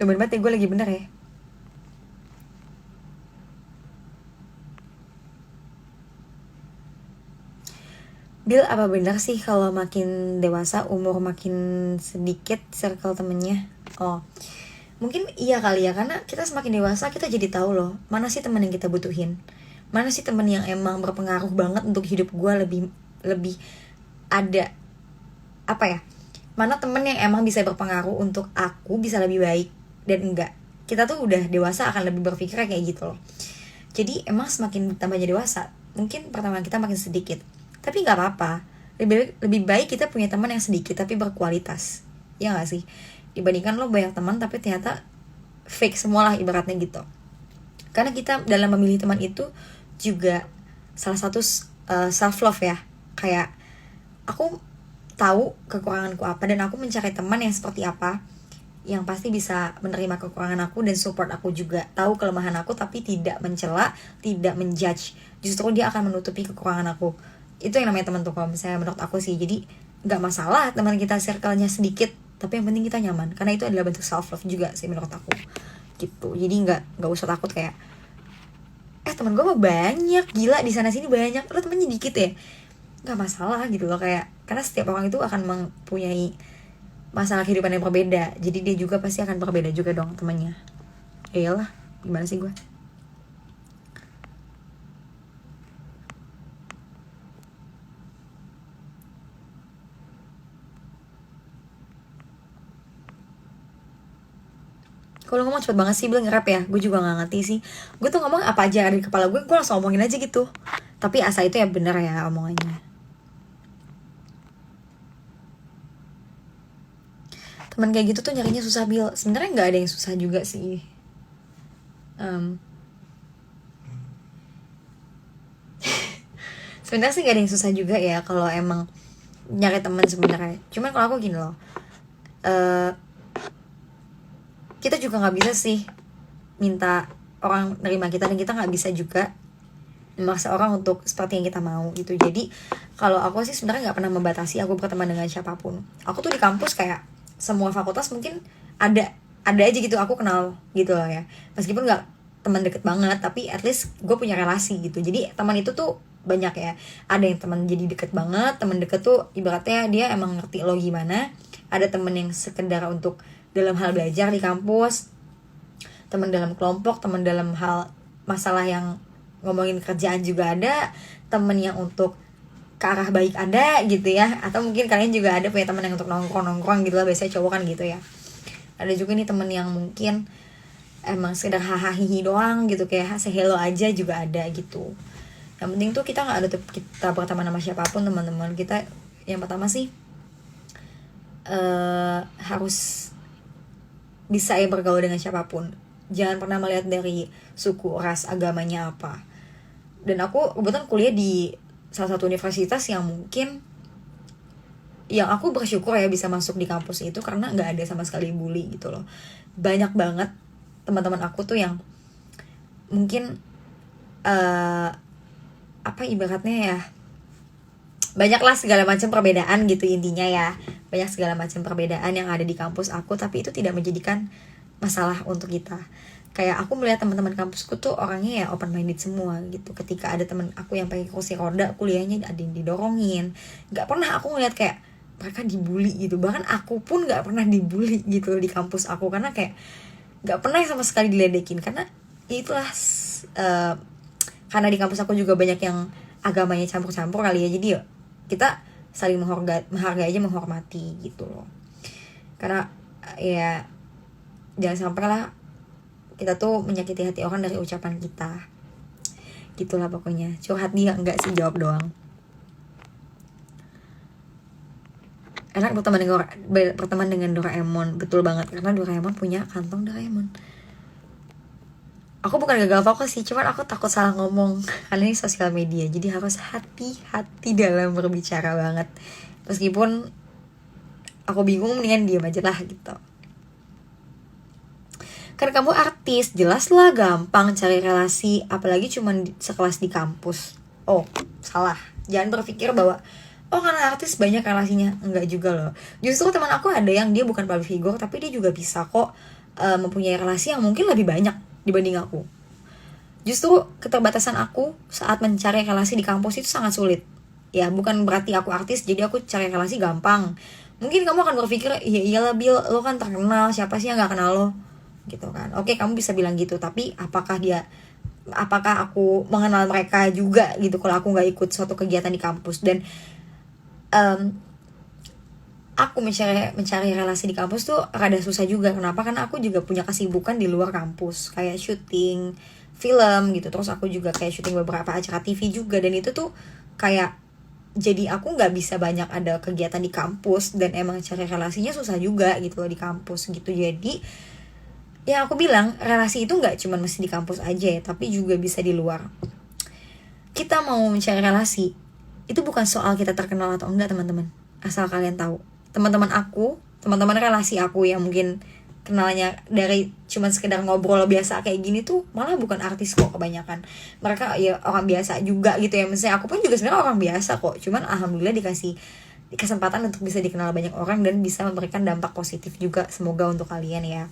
Bener banget ya, gue lagi bener ya. Bill, apa benar sih kalau makin dewasa umur makin sedikit circle temennya? Oh, mungkin iya kali ya, karena kita semakin dewasa kita jadi tahu loh mana sih teman yang kita butuhin, mana sih teman yang emang berpengaruh banget untuk hidup gue, lebih ada apa ya, mana temen yang emang bisa berpengaruh untuk aku bisa lebih baik dan enggak. Kita tuh udah dewasa akan lebih berpikir kayak gitu loh. Jadi emang semakin tambahnya dewasa mungkin pertemanan kita makin sedikit, tapi nggak apa-apa. lebih baik kita punya teman yang sedikit tapi berkualitas, ya nggak sih, dibandingkan lo banyak teman tapi ternyata fake semua lah ibaratnya gitu. Karena kita dalam memilih teman itu juga salah satu self love ya, kayak aku tahu kekuranganku apa dan aku mencari teman yang seperti apa, yang pasti bisa menerima kekurangan aku dan support aku juga, tahu kelemahan aku tapi tidak mencela, tidak menjudge, justru dia akan menutupi kekurangan aku. Itu yang namanya teman tuh kalau misalnya menurut aku sih. Jadi nggak masalah teman kita circle-nya sedikit, tapi yang penting kita nyaman, karena itu adalah bentuk self love juga sih menurut aku gitu. Jadi nggak usah takut kayak teman gue mah banyak, gila di sana sini banyak, lo temennya dikit ya, nggak masalah gitu loh. Kayak karena setiap orang itu akan mempunyai masalah kehidupan yang berbeda, jadi dia juga pasti akan berbeda juga dong temannya. Iyalah, gimana sih gue. Kalau ngomong cepet banget sih, bilang nge-rap ya, gue juga gak ngerti sih. Gue tuh ngomong apa aja ada di kepala gue langsung ngomongin aja gitu. Tapi asa itu ya bener ya omongannya. Teman kayak gitu tuh nyarinya susah, Bil. Sebenarnya nggak ada yang susah juga sih. Sebenarnya sih gak ada yang susah juga ya kalau emang nyari teman sebenarnya. Cuman kalau aku gini loh, kita juga nggak bisa sih minta orang nerima kita, dan kita nggak bisa juga memaksa orang untuk seperti yang kita mau gitu. Jadi kalau aku sih sebenarnya nggak pernah membatasi aku berteman dengan siapapun. Aku tuh di kampus kayak semua fakultas mungkin ada aja gitu aku kenal gitu loh ya, meskipun nggak teman deket banget, tapi at least gue punya relasi gitu. Jadi teman itu tuh banyak ya, ada yang teman jadi deket banget, teman deket tuh ibaratnya dia emang ngerti lo gimana, ada temen yang sekedar untuk dalam hal belajar di kampus, teman dalam kelompok, teman dalam hal masalah yang ngomongin kerjaan juga ada, temen yang untuk ke arah baik ada gitu ya. Atau mungkin kalian juga ada punya teman yang untuk nongkrong gitu lah, biasanya cowok kan gitu ya. Ada juga nih temen yang mungkin emang sekedar hahaha doang gitu, kayak say hello aja juga ada gitu. Yang penting tuh kita nggak ada tuh kita berteman sama siapapun, teman-teman kita yang pertama sih harus bisa ya bergaul dengan siapapun. Jangan pernah melihat dari suku, ras, agamanya apa. Dan aku kebetulan kuliah di salah satu universitas yang mungkin yang aku bersyukur ya bisa masuk di kampus itu, karena nggak ada sama sekali bully gitu loh. Banyak banget teman-teman aku tuh yang mungkin apa ibaratnya ya, banyaklah segala macam perbedaan gitu intinya ya. Banyak segala macam perbedaan yang ada di kampus aku, tapi itu tidak menjadikan masalah untuk kita. Kayak aku melihat teman-teman kampusku tuh orangnya ya open minded semua gitu. Ketika ada teman aku yang pakai kursi roda kuliahnya, ada yang didorongin. Gak pernah aku ngeliat kayak mereka dibully gitu. Bahkan aku pun gak pernah dibully gitu di kampus aku, karena kayak gak pernah sama sekali diledekin. Karena itulah karena di kampus aku juga banyak yang agamanya campur-campur kali ya. Jadi ya kita saling menghargai aja, menghormati gitu loh. Karena ya jangan sampai lah kita tuh menyakiti hati orang dari ucapan kita. Gitulah pokoknya. Curhat dia enggak sih, jawab doang. Enak berteman dengan Doraemon. Betul banget, karena Doraemon punya kantong Doraemon. Aku bukan gagal fokus sih, cuman aku takut salah ngomong karena ini sosial media, jadi harus hati-hati dalam berbicara banget. Meskipun aku bingung, mendingan diam aja lah gitu. Karena kamu artis, jelas lah gampang cari relasi, apalagi cuman sekelas di kampus. Oh, salah. Jangan berpikir bahwa karena artis banyak relasinya. Enggak juga loh. Justru teman aku ada yang dia bukan public figure, tapi dia juga bisa kok mempunyai relasi yang mungkin lebih banyak dibanding aku. Justru keterbatasan aku saat mencari relasi di kampus itu sangat sulit. Ya, bukan berarti aku artis jadi aku cari relasi gampang. Mungkin kamu akan berpikir, iya iyalah Bil, lo kan terkenal, siapa sih yang gak kenal lo? Gitu kan. Oke, kamu bisa bilang gitu, tapi apakah aku mengenal mereka juga gitu kalau aku nggak ikut suatu kegiatan di kampus? Dan aku mencari relasi di kampus tuh rada susah juga. Kenapa? Karena aku juga punya kesibukan di luar kampus, kayak syuting film gitu. Terus aku juga kayak syuting beberapa acara TV juga, dan itu tuh kayak jadi aku nggak bisa banyak ada kegiatan di kampus, dan emang cari relasinya susah juga gitu loh di kampus gitu. Jadi ya aku bilang relasi itu nggak cuma mesti di kampus aja ya, tapi juga bisa di luar. Kita mau mencari relasi itu bukan soal kita terkenal atau enggak, teman-teman. Asal kalian tahu, teman-teman relasi aku yang mungkin kenalnya dari cuman sekedar ngobrol biasa kayak gini tuh malah bukan artis kok kebanyakan. Mereka ya orang biasa juga gitu ya. Misalnya aku pun juga sebenarnya orang biasa kok, cuman alhamdulillah dikasih kesempatan untuk bisa dikenal banyak orang dan bisa memberikan dampak positif juga, semoga untuk kalian ya.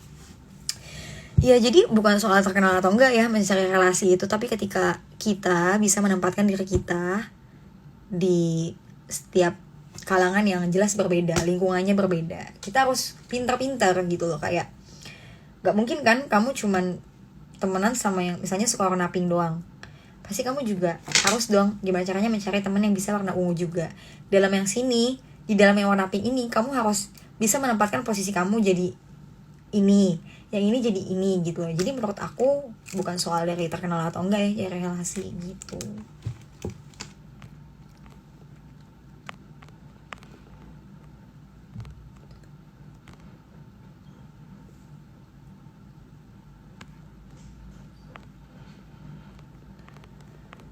Ya jadi bukan soal terkenal atau enggak ya mencari relasi itu, tapi ketika kita bisa menempatkan diri kita di setiap kalangan yang jelas berbeda, lingkungannya berbeda, kita harus pintar-pintar gitu loh. Kayak gak mungkin kan kamu cuman temenan sama yang misalnya suka warna pink doang, pasti kamu juga harus dong gimana caranya mencari teman yang bisa warna ungu juga. Dalam yang sini, di dalam yang warna pink ini, kamu harus bisa menempatkan posisi kamu jadi ini, yang ini jadi ini gitu loh. Jadi menurut aku bukan soal dari terkenal atau enggak ya, cari relasi gitu.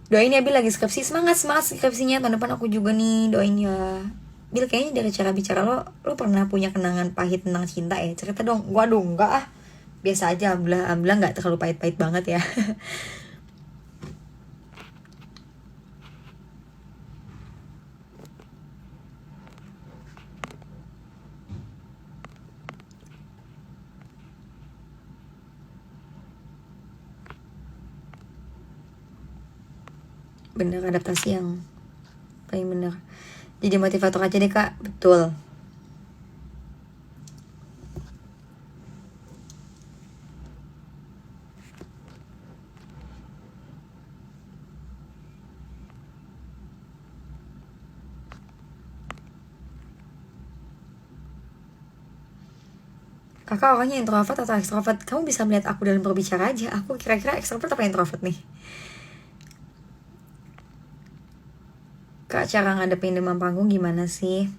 Doain ya Bil, lagi skripsi, semangat skripsinya tahun depan aku juga nih, doain ya Bil. Kayaknya dari cara bicara lo pernah punya kenangan pahit tentang cinta ya, cerita dong. Waduh enggak ah, biasa aja, alhamdulillah nggak terlalu pahit-pahit banget ya. Bener, adaptasi yang paling bener. Jadi motivator aja deh kak, betul. Kakak orangnya introvert atau ekstrovert? Kamu bisa melihat aku dalam berbicara aja, aku kira-kira ekstrovert apa introvert nih. Kak, cara ngadepin demam panggung gimana sih?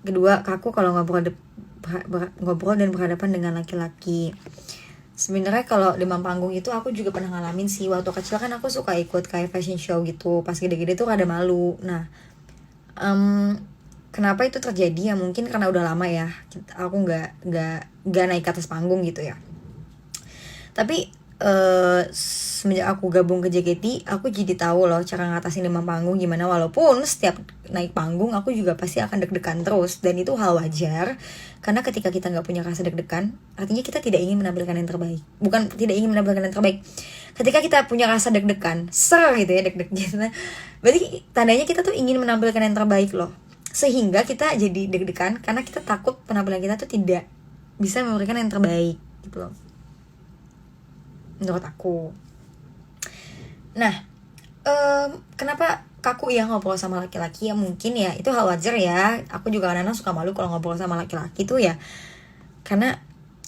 Kedua, aku kalau ngobrol dan berhadapan dengan laki-laki. Sebenarnya kalau demam panggung itu aku juga pernah ngalamin sih. Waktu kecil kan aku suka ikut kayak fashion show gitu. Pas gede-gede tuh rada malu. Nah, kenapa itu terjadi ya? Mungkin karena udah lama ya aku nggak naik ke atas panggung gitu ya. Tapi semenjak aku gabung ke JKT, aku jadi tahu loh cara ngatasin demam panggung gimana. Walaupun setiap naik panggung aku juga pasti akan deg-degan terus, dan itu hal wajar. Karena ketika kita nggak punya rasa deg-degan, artinya kita tidak ingin menampilkan yang terbaik. Bukan tidak ingin menampilkan yang terbaik. Ketika kita punya rasa deg-degan, gitu ya, deg-deg gitu. Berarti tandanya kita tuh ingin menampilkan yang terbaik loh. Sehingga kita jadi deg-degan karena kita takut penampilan kita tuh tidak bisa memberikan yang terbaik gitu loh, menurut aku. Nah, kenapa kaku ya ngobrol sama laki-laki? Ya mungkin ya itu hal wajar ya. Aku juga kadang-kadang suka malu kalau ngobrol sama laki-laki tuh ya, karena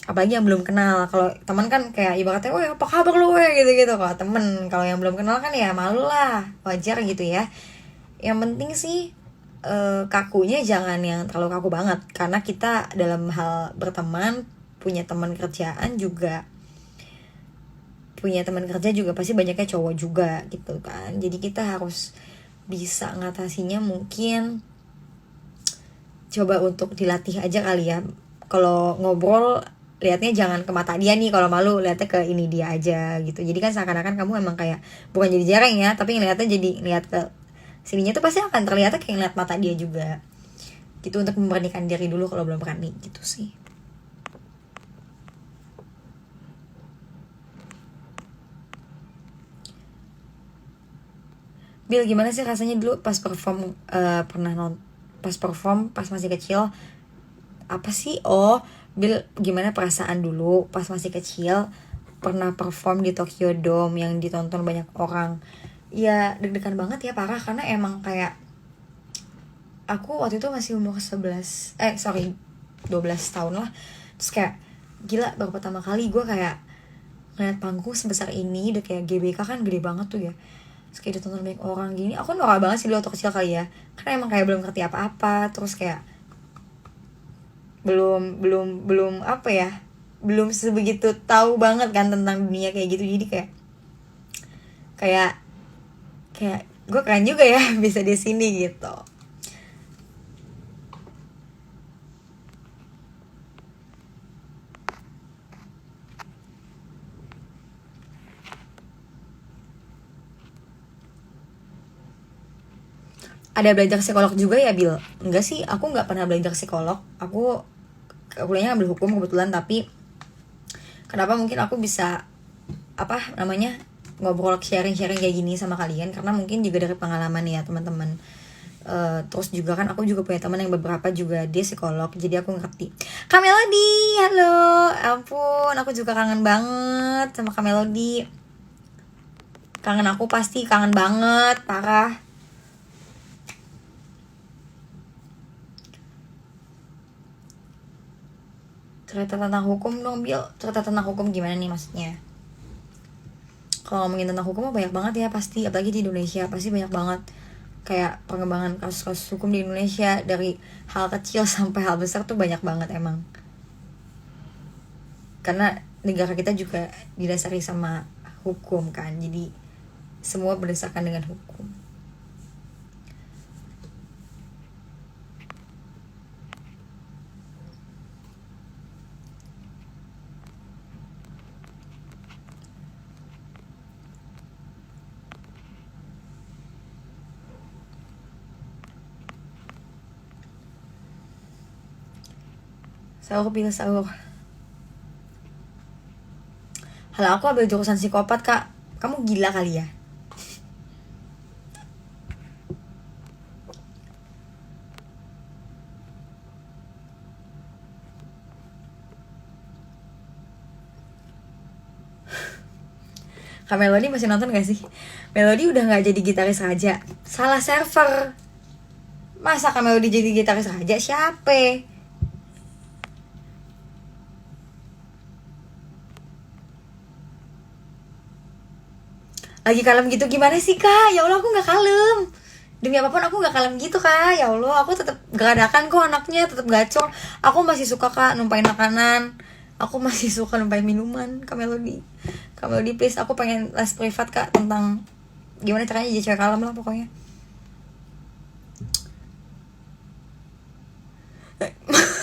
apalagi yang belum kenal. Kalau teman kan kayak ibaratnya, weh apa kabar lu weh, gitu-gitu. Kalau temen, kalau yang belum kenal kan ya malu lah, wajar gitu ya. Yang penting sih kakunya jangan yang terlalu kaku banget, karena kita dalam hal berteman, punya teman kerjaan juga, punya teman kerja juga pasti banyaknya cowok juga gitu kan. Jadi kita harus bisa ngatasinya, mungkin coba untuk dilatih aja kali ya. Kalau ngobrol lihatnya jangan ke mata dia nih, kalau malu lihatnya ke ini dia aja gitu. Jadi kan seakan-akan kamu emang kayak bukan jadi jarang ya, tapi ngeliatnya jadi lihat ke sininya tuh pasti akan terlihat kayak ngeliat mata dia juga gitu, untuk memberanikan diri dulu kalau belum berani gitu sih. Bil, gimana sih rasanya dulu pas perform, pas masih kecil? Apa sih? Oh, Bil, gimana perasaan dulu pas masih kecil pernah perform di Tokyo Dome yang ditonton banyak orang? Ya deg-degan banget ya, parah, karena emang kayak aku waktu itu masih umur 12 tahun lah. Terus kayak gila, baru pertama kali gue kayak ngeliat panggung sebesar ini, udah kayak GBK kan gede banget tuh ya. terus kayak ditonton banyak orang gini. Aku norak banget sih dulu waktu kecil kali ya, karena emang kayak belum ngerti apa-apa, terus kayak belum apa ya, belum sebegitu tahu banget kan tentang dunia kayak gitu. Jadi kayak kayak gue keren juga ya bisa di sini gitu. Ada belajar psikolog juga ya, Bil? Enggak sih, aku nggak pernah belajar psikolog. Aku kuliahnya ambil hukum kebetulan, tapi kenapa mungkin aku bisa apa namanya ngobrol sharing kayak gini sama kalian, karena mungkin juga dari pengalaman ya teman-teman. Terus juga kan aku juga punya teman yang beberapa juga dia psikolog, jadi aku ngerti. Kak Melody, halo, ampun, aku juga kangen banget sama Kak Melody. Kangen, aku pasti kangen banget, parah. Cerita tentang hukum dong, Bil. Cerita tentang hukum gimana nih maksudnya? Kalau ngomongin tentang hukum banyak banget ya pasti, apalagi di Indonesia pasti banyak banget kayak pengembangan kasus-kasus hukum di Indonesia, dari hal kecil sampai hal besar tuh banyak banget emang. Karena negara kita juga didasari sama hukum kan, jadi semua berdasarkan dengan hukum. Sahur, pilih sahur. Halo, aku ambil jurusan psikopat, Kak. Kamu gila kali ya? Kak Melody masih nonton gak sih? Melody udah gak jadi gitaris Raja. Salah server. Masa Kak Melody jadi gitaris Raja? Siapa? Lagi kalem gitu gimana sih, Kak? Ya Allah, aku gak kalem. Demi apapun aku gak kalem gitu, Kak. Ya Allah, aku tetap geradakan kok anaknya, tetap gacor. Aku masih suka, Kak, numpain makanan. Aku masih suka numpain minuman. Kak Melody, Kak Melody please, aku pengen les privat, Kak, tentang gimana caranya jadi cewek kalem lah pokoknya.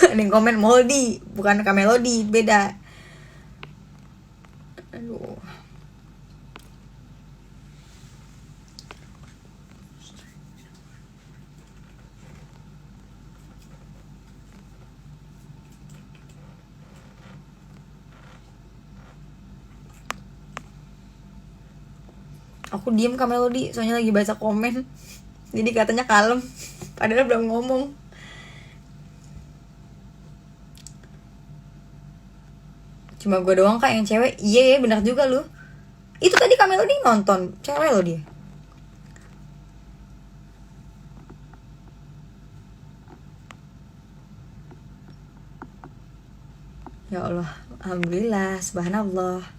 Ada yang komen Moldy, bukan Kak Melody, beda. Aduh. Aku diem Kak Melody, soalnya lagi baca komen. Jadi katanya kalem, padahal belum ngomong. Cuma gue doang, Kak, yang cewek. Iya, benar juga lu. Itu tadi Kak Melody nonton, cewek lo dia. Ya Allah, alhamdulillah, subhanallah.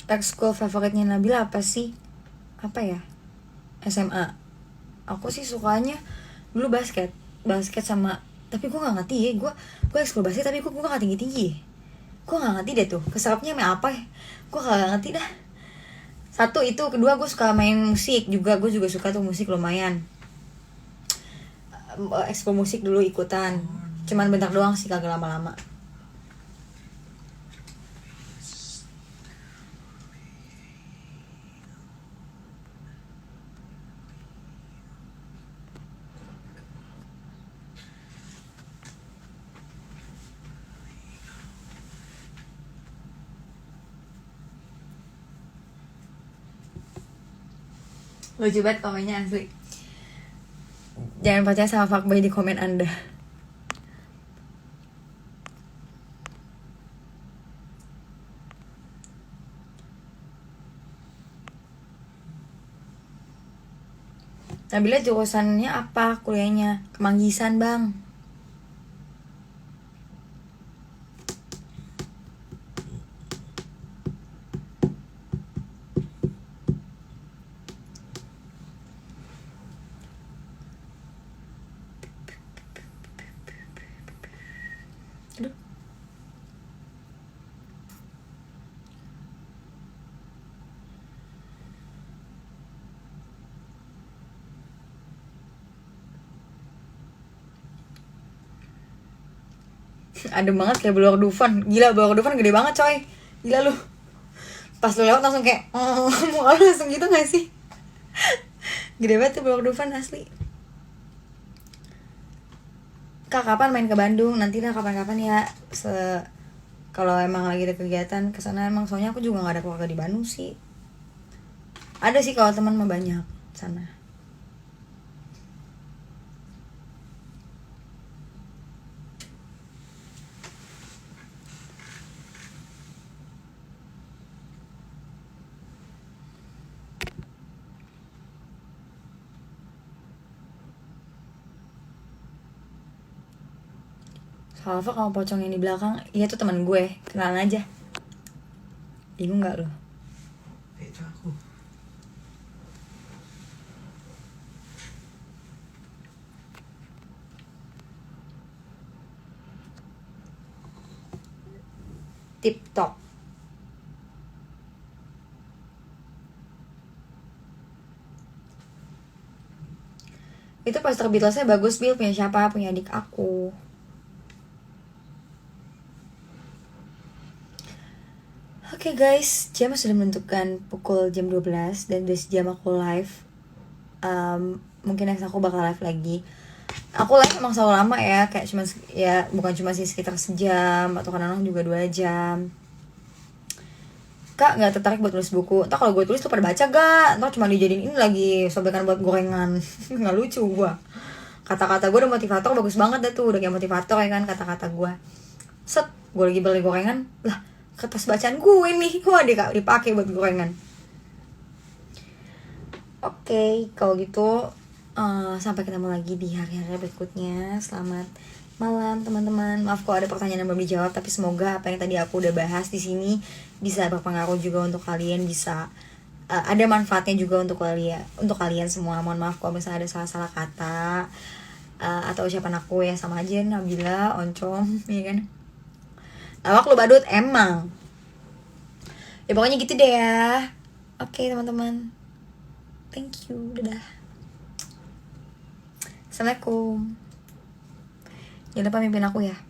Ekskul favoritnya Nabila apa sih? Apa ya? SMA. Aku sih sukanya dulu basket sama, tapi gue nggak ngerti ya, gue ekskul basket tapi gue nggak tinggi tinggi. Gue nggak ngerti deh tuh keserapnya sama apa ya. Gue nggak ngerti dah. Satu itu, kedua gue suka main musik juga, gue juga suka tuh musik lumayan. Ekskul musik dulu ikutan, cuman bentar doang sih, kagak lama-lama. Lucu banget komennya asli. Jangan percaya sama fuckboy di komen Anda. Nabila jurusannya apa kuliahnya? Kemanggisan bang. Aduh. Adem banget kayak Blower Dufan. Gila, Blower Dufan gede banget coy. Gila lu. Pas lu lewat langsung kayak muka lu langsung gitu gak sih? Gede banget tuh Blower Dufan asli. Kak kapan main ke Bandung? Nanti lah kapan-kapan ya. Kalau emang lagi ada kegiatan kesana, emang soalnya aku juga gak ada keluarga di Bandung sih. Ada sih kalau teman mah banyak sana. Salva kamu pocong yang di belakang, iya tuh teman gue, kenalan aja. Bingung nggak lo? Itu aku. TikTok. Itu poster Beatlesnya bagus, Bill. Punya siapa? Punya adik aku. Oke guys, jam sudah menentukan pukul jam 12 dan udah sejam aku live. Mungkin next aku bakal live lagi. Aku live emang selalu lama ya, kayak cuma ya bukan cuma sih sekitar sejam atau kadang-kadang juga 2 jam. Kak nggak tertarik buat nulis buku? Entah kalau gue tulis tuh pada baca gak? Entah cuma dijadiin ini lagi sobekan buat gorengan. Nggak lucu gue. Kata-kata gue udah motivator bagus banget dah tuh, udah kayak motivator ya kan kata-kata gue. Set, gue lagi beli gorengan, lah kertas bacaan gue nih, wah dia dipakai buat gorengan. Oke, kalau gitu sampai ketemu lagi di hari-hari berikutnya. Selamat malam teman-teman. Maaf kalau ada pertanyaan yang belum dijawab, tapi semoga apa yang tadi aku udah bahas di sini bisa berpengaruh juga untuk kalian, bisa ada manfaatnya juga untuk kalian semua. Mohon maaf kalau misalnya ada salah-salah kata atau ucapan aku ya sama aja Nabila, oncom, ya kan. Awak lu badut emang. Ya pokoknya gitu deh ya. Oke teman-teman. Thank you. Dadah. Assalamualaikum. Jangan lupa mimpin aku ya.